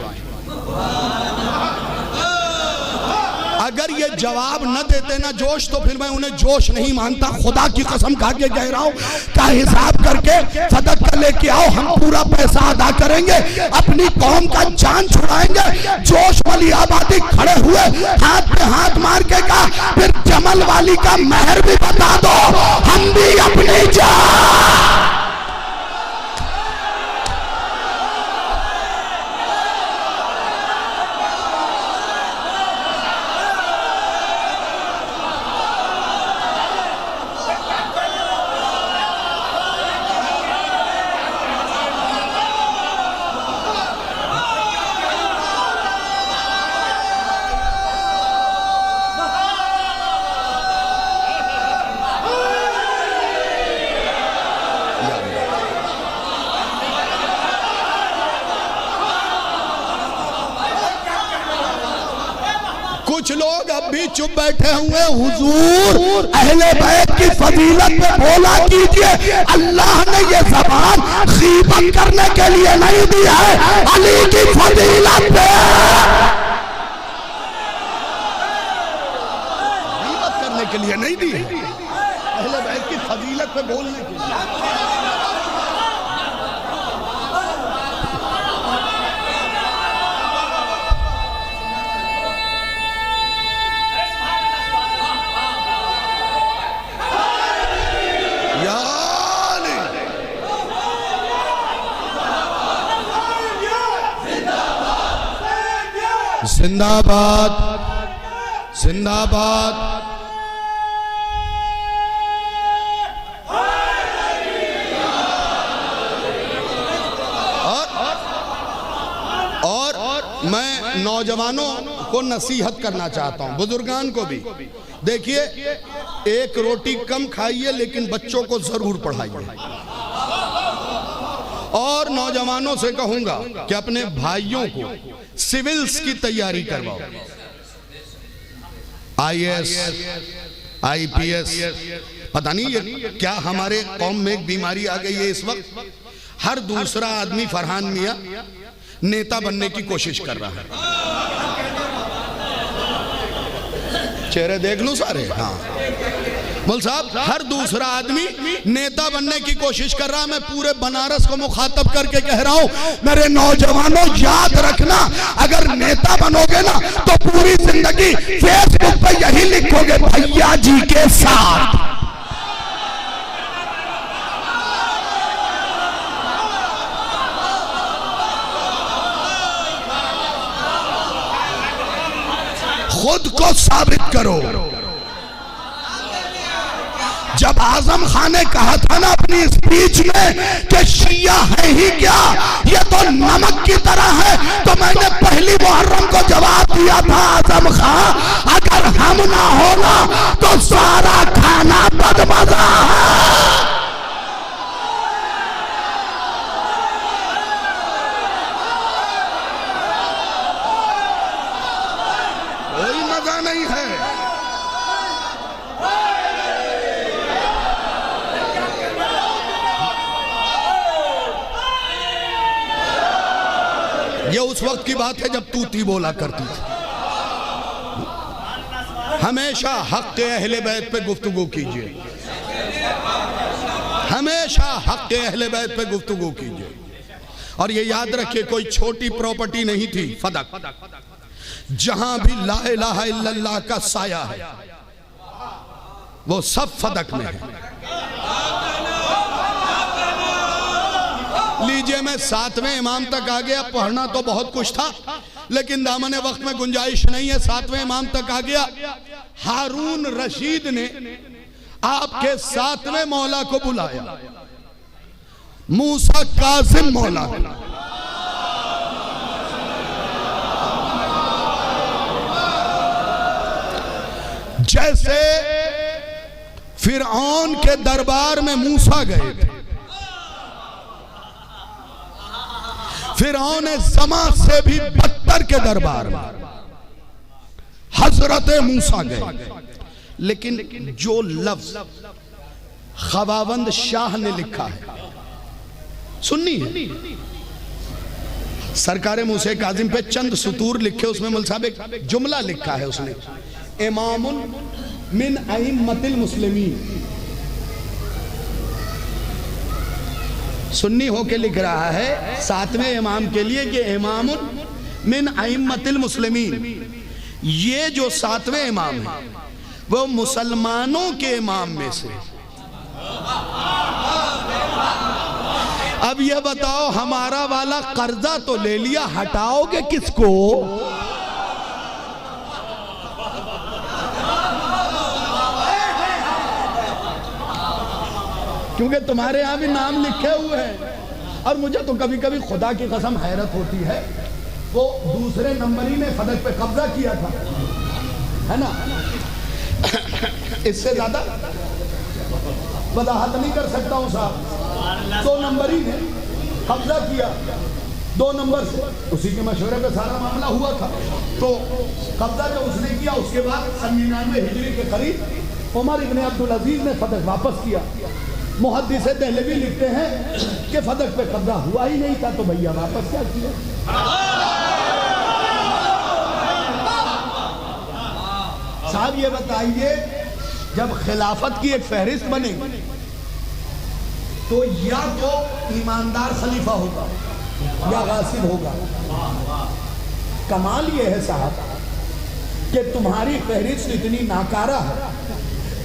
अगर ये जवाब न देते ना जोश, तो फिर मैं उन्हें जोश नहीं मानता। खुदा की कसम खा के कह रहा हूं, का हिसाब करके फदक का लेके आओ, हम पूरा पैसा अदा करेंगे, अपनी कौम का जान छुड़ाएंगे। जोश वाली आबादी खड़े हुए, हाथ पे हाथ मार के कहा, फिर जमल वाली का महर भी बता दो, हम भी अपनी जान। कुछ लोग अब भी चुप बैठे हुए। हुजूर अहले बैत की फजीलत में बोला कीजिए, अल्लाह ने ये ज़बान गीबत करने के लिए नहीं दी है, अली की फजीलत पे गीबत करने के लिए नहीं दी है, अहले बैत की फजीलत पे बोलने के लिए। जिंदाबाद जिंदाबाद। और मैं नौजवानों को नसीहत करना चाहता हूं, बुजुर्गान को भी। देखिए, एक रोटी कम खाइए लेकिन बच्चों को जरूर पढ़ाइए। और नौजवानों से कहूंगा कि अपने भाइयों को सिविल्स की तैयारी करवाओ, आईएएस, आईपीएस। पता नहीं ये क्या हमारे कौम में एक बीमारी आ गई है इस वक्त, हर दूसरा आदमी फरहान मियां नेता बनने की कोशिश कर रहा है। चेहरे देख लो सारे। हाँ बोल साहब, हर दूसरा आदमी नेता बनने की कोशिश कर रहा है। मैं पूरे बनारस को मुखातब करके कह रहा हूं, मेरे नौजवानों याद रखना, अगर नेता बनोगे ना तो पूरी जिंदगी फेसबुक पे यही लिखोगे, भैया जी के साथ। साबित करो। जब आजम खान ने कहा था ना अपनी स्पीच में कि शिया है ही क्या, ये तो नमक की तरह है, तो मैंने पहली मुहर्रम को जवाब दिया था आजम खान, अगर हम ना होना तो सारा खाना बदमजा है। कोई मजा नहीं है। ये उस वक्त की बात है जब तूती बोला करती थी। हमेशा हक के अहले बैत पे गुफ्तगू कीजिए, हमेशा हक के अहले बैत पे गुफ्तगू कीजिए। और ये याद रखिए कोई छोटी प्रॉपर्टी नहीं थी फदक। जहां भी ला इलाहा इल्लल्लाह का साया है वो सब फदक में है। लीजिए मैं 7वें इमाम तक आ गया, पढ़ना तो बहुत कुछ था लेकिन दामने वक्त में गुंजाइश नहीं है। 7वें इमाम तक आ गया। हारून रशीद ने आपके 7वें मौला को बुलाया, मूसा कासिम मौला। जैसे फिरऔन के दरबार में मूसा गए थे, फिरऔन ज़मा से भी बदतर के दरबार में हजरत मूसा गए। लेकिन जो लफ्ज खवावंद शाह ने लिखा है सुन्नी है। सरकार मूसा काजिम पे चंद सुतूर लिखे, उसमें मुल साहब एक जुमला लिखा है उसने, इमामुन मिन अइम्मतिल मुस्लिमीन। सुन्नी होके लिख रहा है 7वें इमाम के लिए कि इमामुन मिन अइम्मतिल मुस्लिमीन। ये जो 7वें इमाम है वो मुसलमानों के इमाम में से। अब ये बताओ हमारा वाला कर्जा तो ले लिया, हटाओगे किसको? क्योंकि तुम्हारे यहां भी नाम लिखे हुए हैं। और मुझे तो कभी कभी खुदा की कसम हैरत होती है, वो दूसरे नंबरी ने फदक पे कब्जा किया था, है ना? इससे ज्यादा वजाहत नहीं कर सकता हूं साहब। 2 नंबरी ने कब्जा किया 2 नंबर से, उसी के मशवरे पे सारा मामला हुआ था। तो कब्जा जो उसने किया उसके बाद 99 हिजरी के करीब उमर इब्ने अब्दुल अजीज ने फदक वापस किया। मुहद्दिस दहलवी लिखते हैं कि फदक पे कब्जा हुआ ही नहीं था तो भैया वापस क्या किया। साहब ये बताइए जब खिलाफत की एक फहरिस्त बनेगी तो या तो ईमानदार खलीफा होगा या गासिब होगा। कमाल ये है साहब कि तुम्हारी फहरिस्त इतनी नाकारा है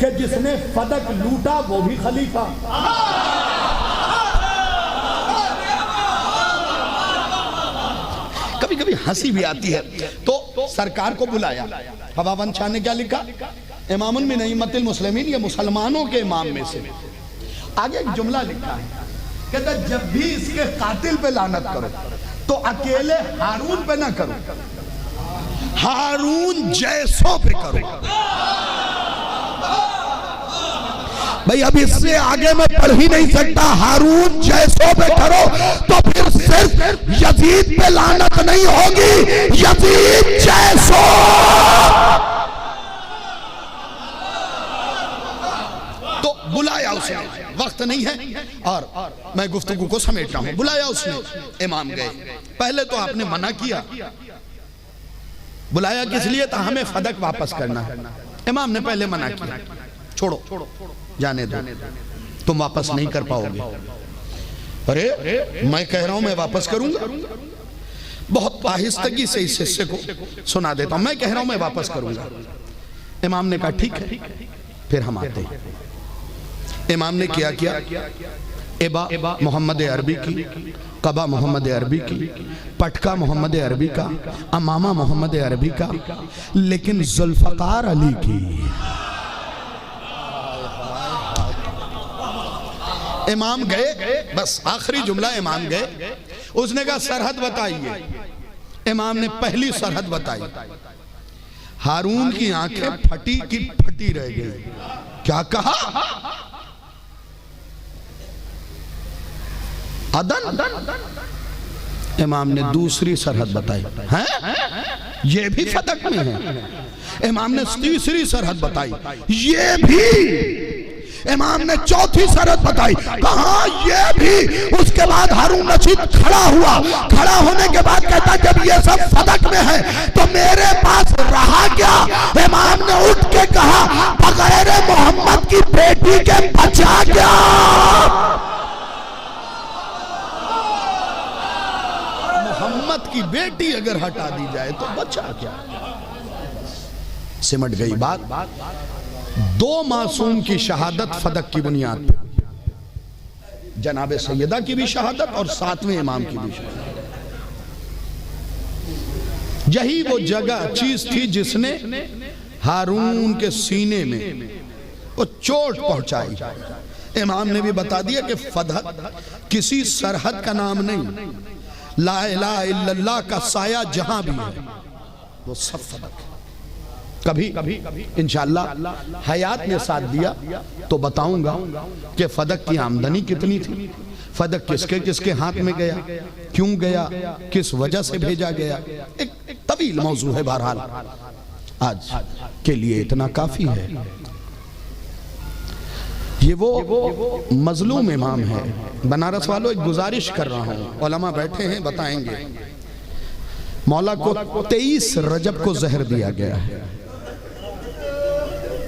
कि जिसने फदक लूटा वो भी खलीफा। कभी कभी हंसी भी आती है। तो सरकार को बुलाया, हवावंद शाह ने क्या लिखा, इमामुन मिन अइम्मतिल मुस्लिमीन, ये मुसलमानों के इमाम में से। आगे एक जुमला लिखा है, कहता जब भी इसके कातिल पे लानत करो तो अकेले हारून पे ना करो, हारून जैसों पे करो। भाई अब इससे आगे मैं पढ़ ही नहीं सकता। हारून जैसों पे करो तो फिर सिर्फ यजीद पे लानत नहीं होगी, यजीद जैसों। तो बुलाया उसने, वक्त नहीं है और मैं गुफ्तगू को समेट रहा हूं। बुलाया उसने, इमाम गए। पहले तो आपने मना किया। बुलाया किस लिए था? हमें फदक वापस करना है। इमाम ने पहले मना किया, छोड़ो जाने दो, तुम वापस नहीं कर पाओगे। अरे मैं कह रहा हूं मैं वापस करूंगा। बहुत आहिस्तगी से इस हिस्से को सुना देता हूं। मैं कह रहा हूं मैं वापस करूंगा। इमाम ने कहा ठीक है, फिर हम आते हैं। इमाम ने क्या किया, एबा मोहम्मद अरबी की, कबा मोहम्मद अरबी की, पटका मोहम्मद अरबी का, अमामा मोहम्मद अरबी का, लेकिन जुल्फकार अली की। इमाम गए, बस आखिरी जुमला इमाम गए, उसने कहा सरहद बताइए। इमाम ने पहली सरहद बताई, हारून की आंखें फटी की फटी रह गई। क्या कहा? अदन। इमाम ने दूसरी सरहद बताई, हैं? ये भी फदक में है। इमाम ने तीसरी सरहद बताई, ये भी। इमाम ने चौथी सरहद बताई, कहा ये भी। उसके बाद हारून रशीद खड़ा हुआ। खड़ा होने के बाद कहता जब ये सब फदक में है तो मेरे पास रहा क्या? इमाम ने उठ के कहा बगैर मोहम्मद की बेटी के बचा क्या? मोहम्मद की बेटी अगर हटा दी जाए तो बचा क्या? सिमट गई बात। दो मासूम की शहादत फदक की बुनियाद पे, जनाब सैयदा की भी शहादत और सातवें इमाम की भी शहादत। यही वो जगह चीज थी जिसने हारून के सीने में वो चोट पहुंचाई। इमाम ने भी बता दिया कि फदक किसी सरहद का नाम नहीं, ला इलाहा इल्लल्लाह का साया जहां भी है वो सब फदक। कभी इंशाअल्लाह हयात ने साथ दिया तो बताऊंगा कि फदक की आमदनी कितनी थी, फदक किसके किसके हाथ में गया, क्यों गया, किस वजह से भेजा गया। एक तवील मौजू है। बहरहाल आज के लिए इतना काफी है। ये वो मजलूम इमाम है। बनारस वालों एक गुजारिश कर रहा हूं, उलमा बैठे हैं बताएंगे। मौला को 23 रजब को जहर दिया गया है।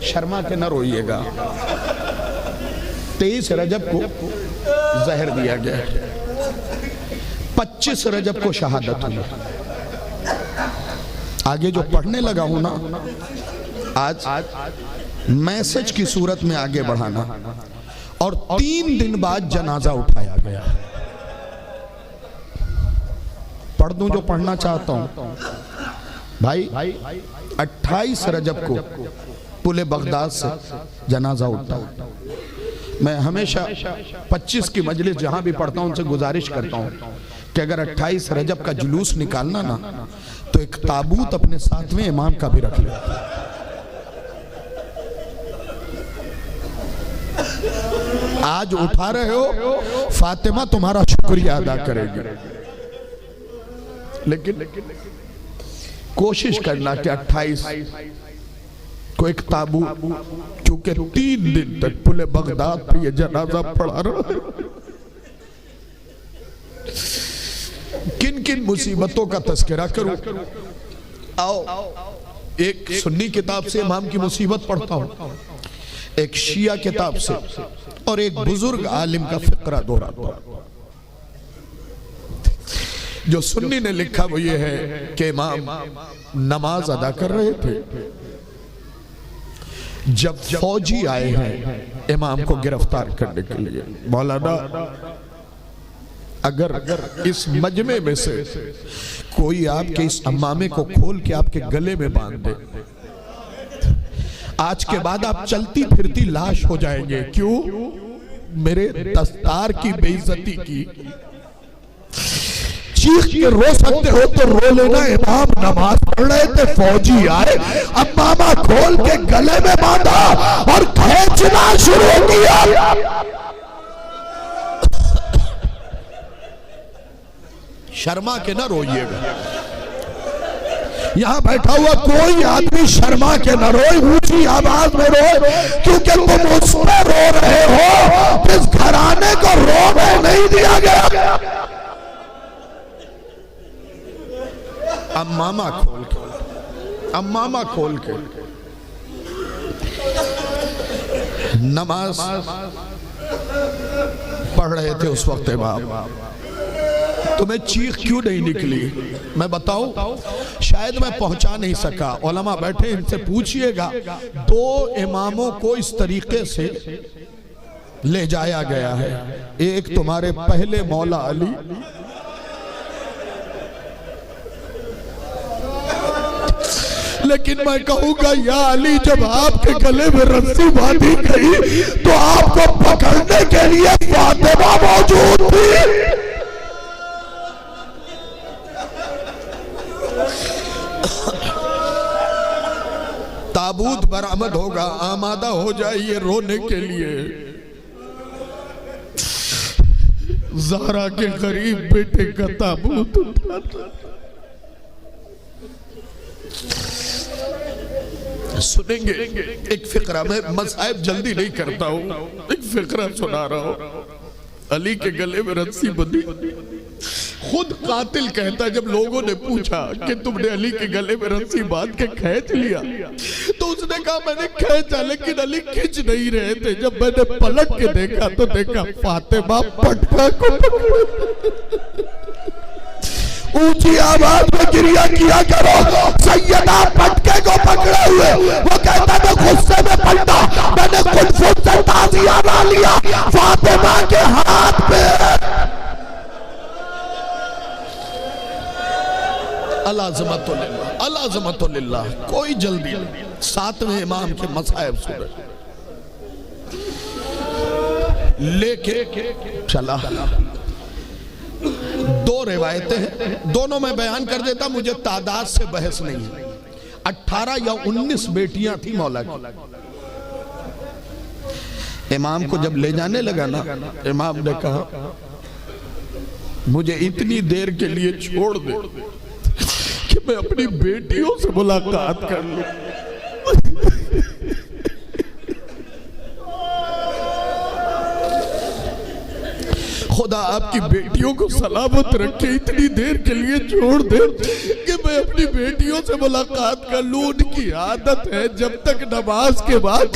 शर्मा के न रोइएगा, 23 रजब को जहर दिया गया है। 25 रजब को शहादत हुई। आगे जो पढ़ने लगा हूं ना, आज मैसेज की सूरत में आगे बढ़ाना, और 3 दिन बाद जनाजा उठाया गया। पढ़ दूं जो पढ़ना चाहता हूं भाई। 28 रजब को पुले बगदाद से जनाजा उठा। मैं हमेशा 25 की मजलिस जहां भी पढ़ता हूं उनसे गुजारिश करता हूं कि अगर 28 रजब का जुलूस निकालना ना तो एक ताबूत अपने सातवें इमाम का भी रख ले। आज उठा रहे हो, फातिमा तुम्हारा शुक्रिया अदा करेगी, लेकिन कोशिश करना कि 28 को एक ताबू, क्योंकि 3 दिन तक पुले बगदाद पे ये जनाजा पड़ा रहा। किन किन मुसीबतों का तस्करा करूं। आओ, एक सुन्नी किताब से इमाम की मुसीबत पढ़ता हूं, एक शिया किताब से, और एक बुजुर्ग आलिम का फिक्रा दोहराता हूं। जो सुन्नी ने लिखा वो ये है कि इमाम नमाज अदा कर रहे थे, जब फौजी आए हैं इमाम को गिरफ्तार करने के लिए। मौलाना अगर इस मजमे में से कोई आपके इस अम्मामे को खोल के आपके गले में बांध दे, आज के बाद आप चलती फिरती लाश हो जाएंगे। क्यों? मेरे दस्तार की बेइज्जती की। चीख के रो सकते हो तो रो लेना। इमाम नमाज पढ़ रहे थे, फौजी आए, अम्मामा खोल के गले में बांधा और खींचना शुरू किया। शर्मा के ना रोइएगा। यहां बैठा हुआ कोई आदमी शर्मा के न रोए, ऊंची आवाज में रोए, क्योंकि तुम उसमें रो रहे हो जिस घराने को रोने नहीं दिया गया। अम्मामा खोल के, अम्मामा खोल के नमाज पढ़ रहे थे उस वक्त इमाम। तुम्हें चीख क्यों नहीं निकली? मैं बताऊं, शायद मैं पहुंचा नहीं सका। उलमा बैठे, इनसे पूछिएगा। 2 इमामों को इस तरीके से ले जाया गया है। एक तुम्हारे पहले मौला अली, लेकिन मैं कहूंगा या अली, जब आपके गले में रस्सी बांधी गई तो आपको पकड़ने के लिए फातिमा मौजूद थी। ताबूत बरामद होगा, आमादा हो जाइए रोने के लिए। ज़हरा के गरीब बेटे का ताबूत उठाता। सुनेंगे एक फिक्रा, मैं मसाइब जल्दी नहीं करता हूँ, एक फिक्रा सुना रहा हूँ। अली के गले में रस्सी बंधी, खुद कातिल कहता, जब लोगों ने पूछा कि तुमने अली के गले में रस्सी बांध के खींच लिया, तो उसने कहा मैंने खींचा, लेकिन अली खींच नहीं रहे थे। जब मैंने पलट के देखा तो देखा फातिमा पटका को ऊंची आवाज में गिरिया किया करो, सैयदा पटके को पकड़े हुए। वो कहता मैं गुस्से में पलटा, मैंने खुद से ताजिया ना लिया फातिमा के हाथ पे। अल्लाह, कोई जल्दी नहीं। सातवें इमाम के मसाइब सुने लेके चला। दो रिवायतें हैं, दोनों मैं बयान कर देता, मुझे तादाद से बहस नहीं है। 18 या 19 बेटियां थी मौला की। इमाम को जब ले जाने लगा ना, इमाम ने कहा मुझे इतनी देर के लिए छोड़ दे कि मैं अपनी बेटियों से मुलाकात कर लूं। खुदा आपकी बेटियों को सलामत रखे, इतनी देर के लिए छोड़ दे कि मैं अपनी बेटियों से मुलाकात कर लूं। उनकी आदत है जब तक नमाज के बाद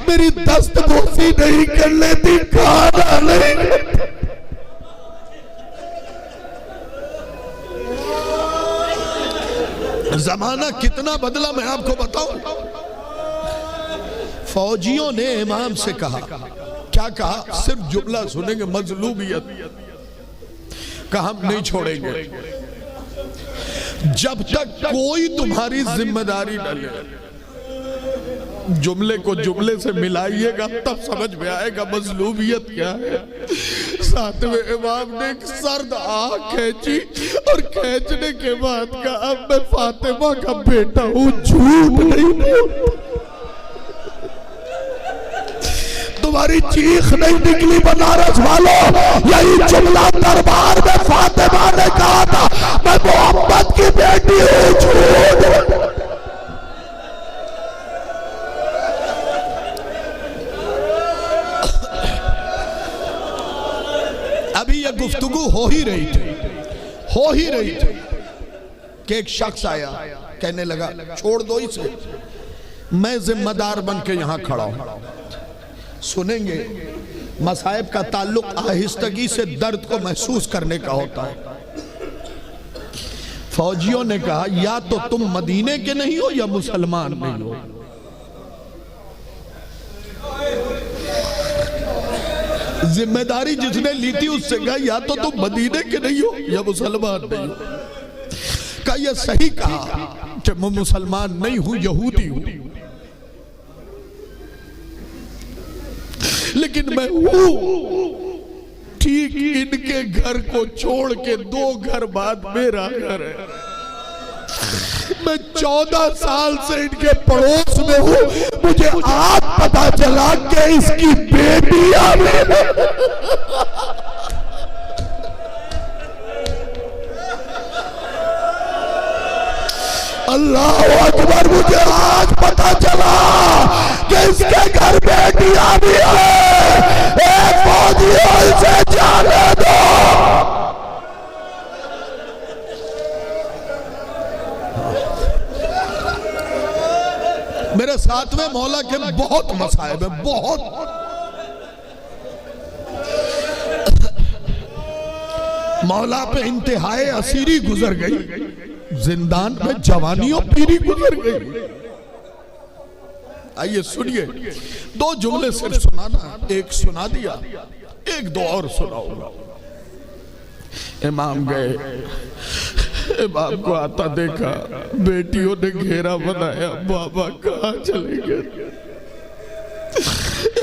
मेरी दस्तबोसी नहीं कर लेती, खाना नहीं। जमाना कितना बदला मैं आपको बताऊं। फौजियों ने इमाम से कहा, क्या कहा, सिर्फ जुमला सुनेंगे, मजलूमियत, कहा हम नहीं छोड़ेंगे जब तक कोई तुम्हारी जिम्मेदारी न ले। जुमले को जुमले से मिलाइएगा तब समझ में आएगा मजलूमियत क्या है। सातवें इमाम ने एक सर्द आह खींची और खींचने के बाद कहा अब मैं फातिमा का बेटा हूं, झूठ नहीं बोलता। तुम्हारी चीख नहीं निकली बनारस वालों, यही जुमला दरबार में फातिमा ने कहा था, मैं मोहम्मद की बेटी हूं, झूठ। अभी यह गुफ्तगू हो ही रही थी कि एक शख्स आया, कहने लगा छोड़ दो इसे, मैं जिम्मेदार बन के यहां खड़ा हूं। सुनेंगे मसाइब का ताल्लुक आहिस्तगी से दर्द को महसूस करने का होता है। फौजियों ने कहा या तो तुम मदीने के नहीं हो या मुसलमान नहीं हो। जिम्मेदारी जिसने ली थी उससे कहा या तो तुम मदीने के नहीं हो या मुसलमान नहीं हो। कहा यह सही कहा कि मैं मुसलमान नहीं हूं, यहूदी हूं, लेकिन मैं हूं ठीक इनके घर को छोड़ के 2 घर बाद मेरा घर है। मैं 14 साल से इनके पड़ोस में हूं, मुझे आज पता चला कि इसकी बेटियां अल्लाह अकबर, मुझे आज पता चला कि इसके घर बेटियां भी है। एक फौजियों से जाने दो। मेरे सातवें मौला के बहुत मसाइब है, बहुत। मौला पे इंतहाई असीरी गुजर गई, जिंदान में जवानियों पीरी गुजर गई। आइए सुनिए, दो जुमले सिर्फ सुनाना, एक सुना दिया, एक दो और सुनाऊंगा। इमाम गए, इमाम को आता देखा, बेटियों ने घेरा बनाया, बाबा कहाँ चले गए?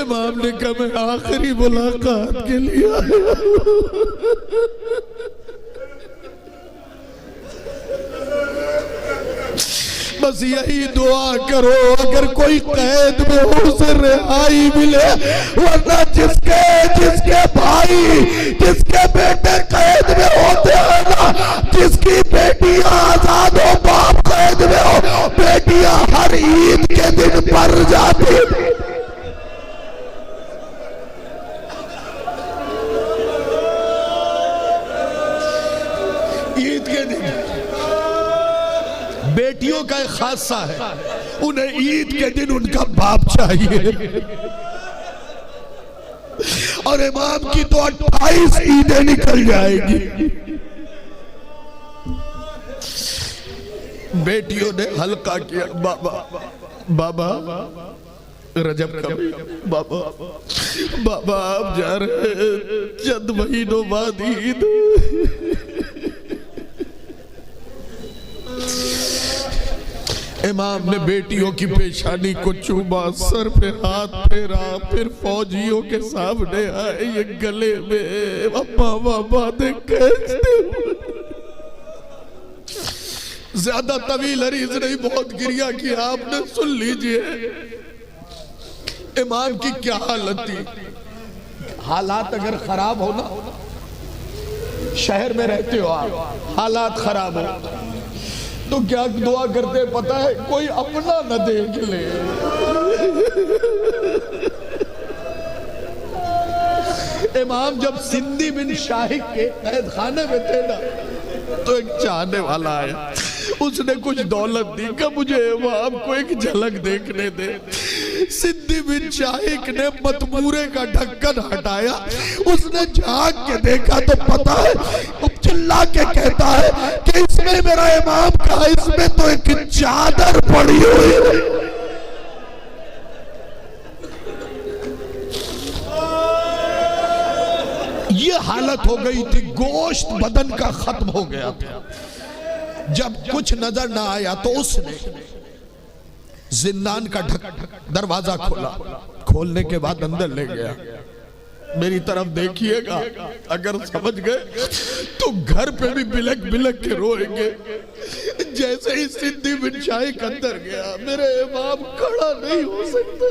इमाम ने कहा मैं आखिरी मुलाकात के लिए आया। बस यही दुआ करो अगर कोई कैद में हो उसे रिहाई मिले, वरना जिसके भाई जिसके बेटे कैद में होते हैं ना, जिसकी बेटियां आजाद हो, बाप कैद में हो, बेटियां हर ईद के दिन मर जाती। ईद के दिन बेटियों का एक खासा है, उन्हें ईद के दिन उनका बाप चाहिए। और इमाम की तो 28 ईदें निकल जाएगी। बेटियों ने हल्का किया, बाबा रजब कभी, बाबा आप जा रहे चंद महीनों बाद ईद। इमाम ने बेटियों की पेशानी को चूमा, सर पे हाथ फेरा, फिर फौजियों के सामने आए, ये गले में अम्मा ने खींचते हुए। ज्यादा तवील अरीज नहीं, बहुत गिरिया किया, आपने सुन लीजिए इमाम की क्या हालत थी। हालात अगर खराब हो ना, शहर में रहते हो आप, हालात खराब हो तो क्या दुआ करते पता है? कोई अपना न देख ले। इमाम जब सिंधी बिन शाहिक के कैद खाने में थे ना, तो एक चाहने वाला आया, उसने कुछ दौलत दी कि मुझे इमाम को एक झलक देखने दे। सिंधी बिन शाहिक ने मतमूरे का ढक्कन हटाया, उसने झांक के देखा तो पता है, चिल्ला के कहता है कि इसमें मेरा इमाम का, इसमें तो एक चादर पड़ी हुई है। ये हालत हो गई थी, गोश्त बदन का खत्म हो गया था। जब कुछ नजर ना आया तो उसने जिंदान का दरवाजा खोला, खोलने के बाद अंदर ले गया। मेरी तरफ देखिएगा, अगर समझ गए तो घर पे भी बिलक बिलक के रोएंगे। जैसे ही सिंधी बिन शाहिक अंदर गया, मेरे इमाम खड़ा नहीं हो सकता।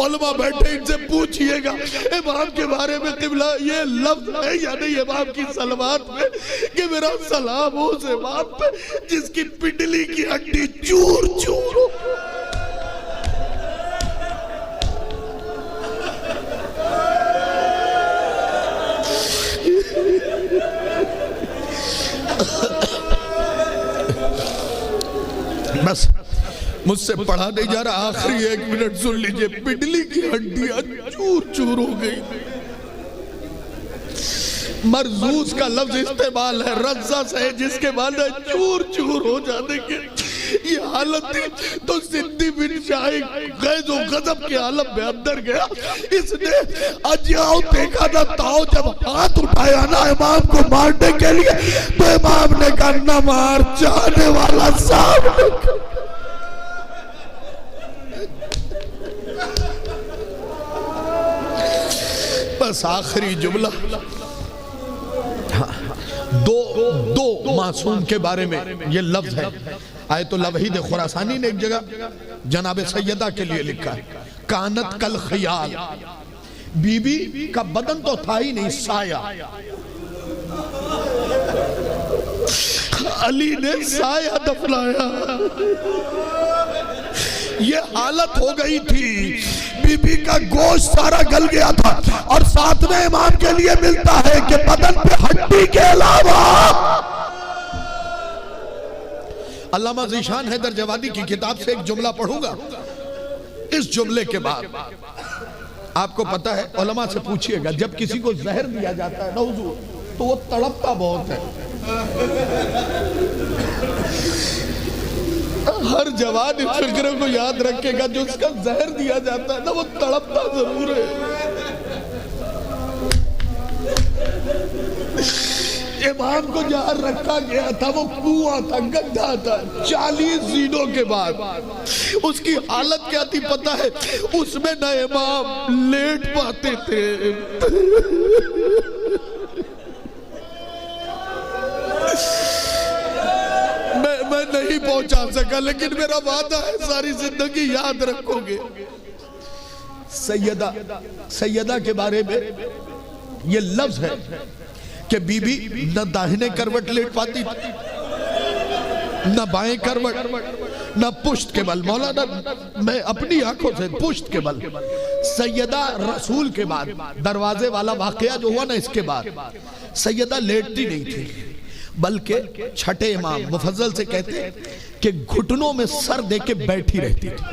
उलमा बैठे, इनसे पूछिएगा इमाम के बारे में, किबला ये लफ्ज है या नहीं इमाम की सलवात में कि मेरा सलाम हो उस इमाम पे जिसकी पिंडली की हड्डी चूर चूर हो। बस मुझसे पढ़ा नहीं जा रहा, आखिरी 1 मिनट सुन लीजिए। पिंडली की हड्डियां चूर चूर हो गई। मरजूज का लफ्ज इस्तेमाल है, रज्जा से जिसके बाद चूर चूर हो जाने के ये हालत थी। तो सिंधी बिन शाहिक गैज़ो गजब के आलम में अंदर गया। इसने अजियाओ देखा ना, ताओ जब हाथ उठाया ना इमाम को मारने के लिए, तो इमाम ने कहा न मार, चाहने वाला सामने। बस आखिरी जुमला, दो मासूम के बारे में ये लफ्ज है। आयतुल लवहीद खुरासानी ने एक जगह जनाब सैयदा के लिए लिखा है, कानत कल खयाल, बीबी का बदन तो था ही नहीं, साया। अली ने साया दफनाया। ये हालत हो गई थी, बीबी का गोश्त सारा गल गया था, और साथ में इमाम के लिए मिलता है कि बदन पे हड्डी के अलावा। अल्लामा ज़ीशान हैदर जवादी की किताब से एक जुमला पढ़ूंगा। इस जुमले के बाद आपको पता है, उलमा से पूछिएगा, जब किसी को जहर दिया जाता है ना हुजूर, तो वो तड़पता बहुत है। हर जवान इस फिक्र को याद रखेगा, जो उसका जहर दिया जाता है ना वो तड़पता जरूर है। इमाम को जहां रखा गया था वो कुआं था, गड्ढा था। 40 दिनों के बाद उसकी हालत क्या थी पता है? उसमें न इमाम लेट पाते थे, मैं नहीं पहुंचा सका, लेकिन मेरा वादा है सारी जिंदगी याद रखोगे। सैयदा के बारे में ये लफ्ज है कि बीबी न दाहिने करवट लेट पाती थी, न बाएं करवट, न पुश्त के बल। मौलाना मैं अपनी आंखों से पुश्त के बल। सैयदा रसूल के बाद दरवाजे वाला वाकया जो हुआ ना, इसके बाद सैयदा लेटती नहीं थी, बल्कि छठे इमाम मुफज्जल से कहते कि घुटनों में सर दे के बैठी रहती थी।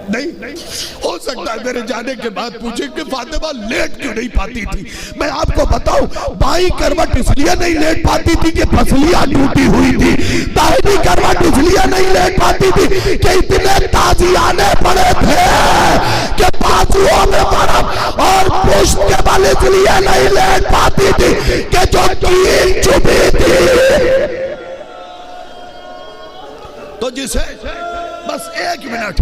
नहीं हो सकता है मेरे जाने के बाद पूछे कि फातिमा लेट क्यों नहीं पाती थी। मैं आपको बताऊं, बाई करवट इसलिए नहीं लेट पाती थी कि पसलियां टूटी हुई थी, दाहिनी करवट इसलिए नहीं लेट पाती थी कि इतने ताजियाने पड़े थे कि बाजुओं में बर्फ, और पुश्त के बल इसलिए नहीं लेट पाती थी कि जो कील चुभी थी। तो जिसे बस 1 मिनट,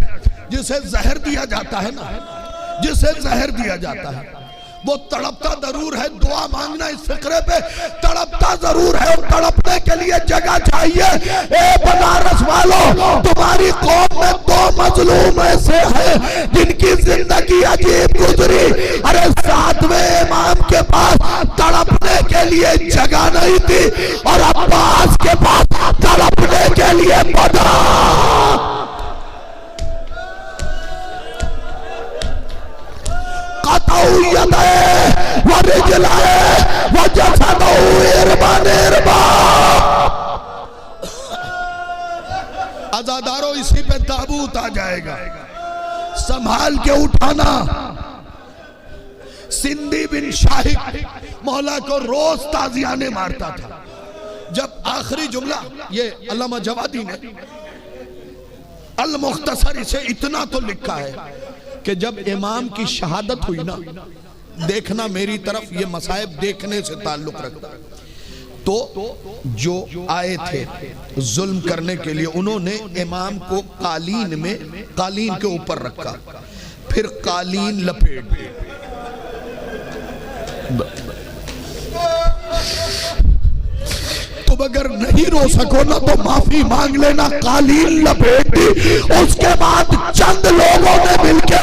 जिसे जहर दिया जाता है ना, जिसे जहर दिया जाता है वो तड़पता जरूर है। दुआ मांगना इस फिक्रे पे, तड़पता जरूर है, और तड़पने के लिए जगह चाहिए। ए बनारस वालों, तुम्हारी कौम में 2 मजलूम ऐसे हैं जिनकी जिंदगी अजीब गुजरी। अरे 7वें इमाम के पास तड़पने के लिए जगह नहीं थी, और अब्बास के पास तड़पने के लिए बड़ा। अज़ादारों, इसी पे ताबूत आ जाएगा, संभाल के उठाना। सिंधी बिन शाहिद मौला को रोज ताजियाने मारता था। जब आखिरी जुमला, ये अल्लामा जवादी ने अल मुख्तसर से इतना तो लिखा है कि जब इमाम की शहादत हुई ना, देखना मेरी तरफ, ये मसाइब देखने से ताल्लुक रखता, तो जो आए थे जुल्म करने के लिए, उन्होंने इमाम को कालीन के ऊपर रखा, फिर कालीन लपेट दी। तुम अगर नहीं रो सको ना तो माफी मांग लेना। कालीन लपेट दी, उसके बाद चंद लोगों ने मिलकर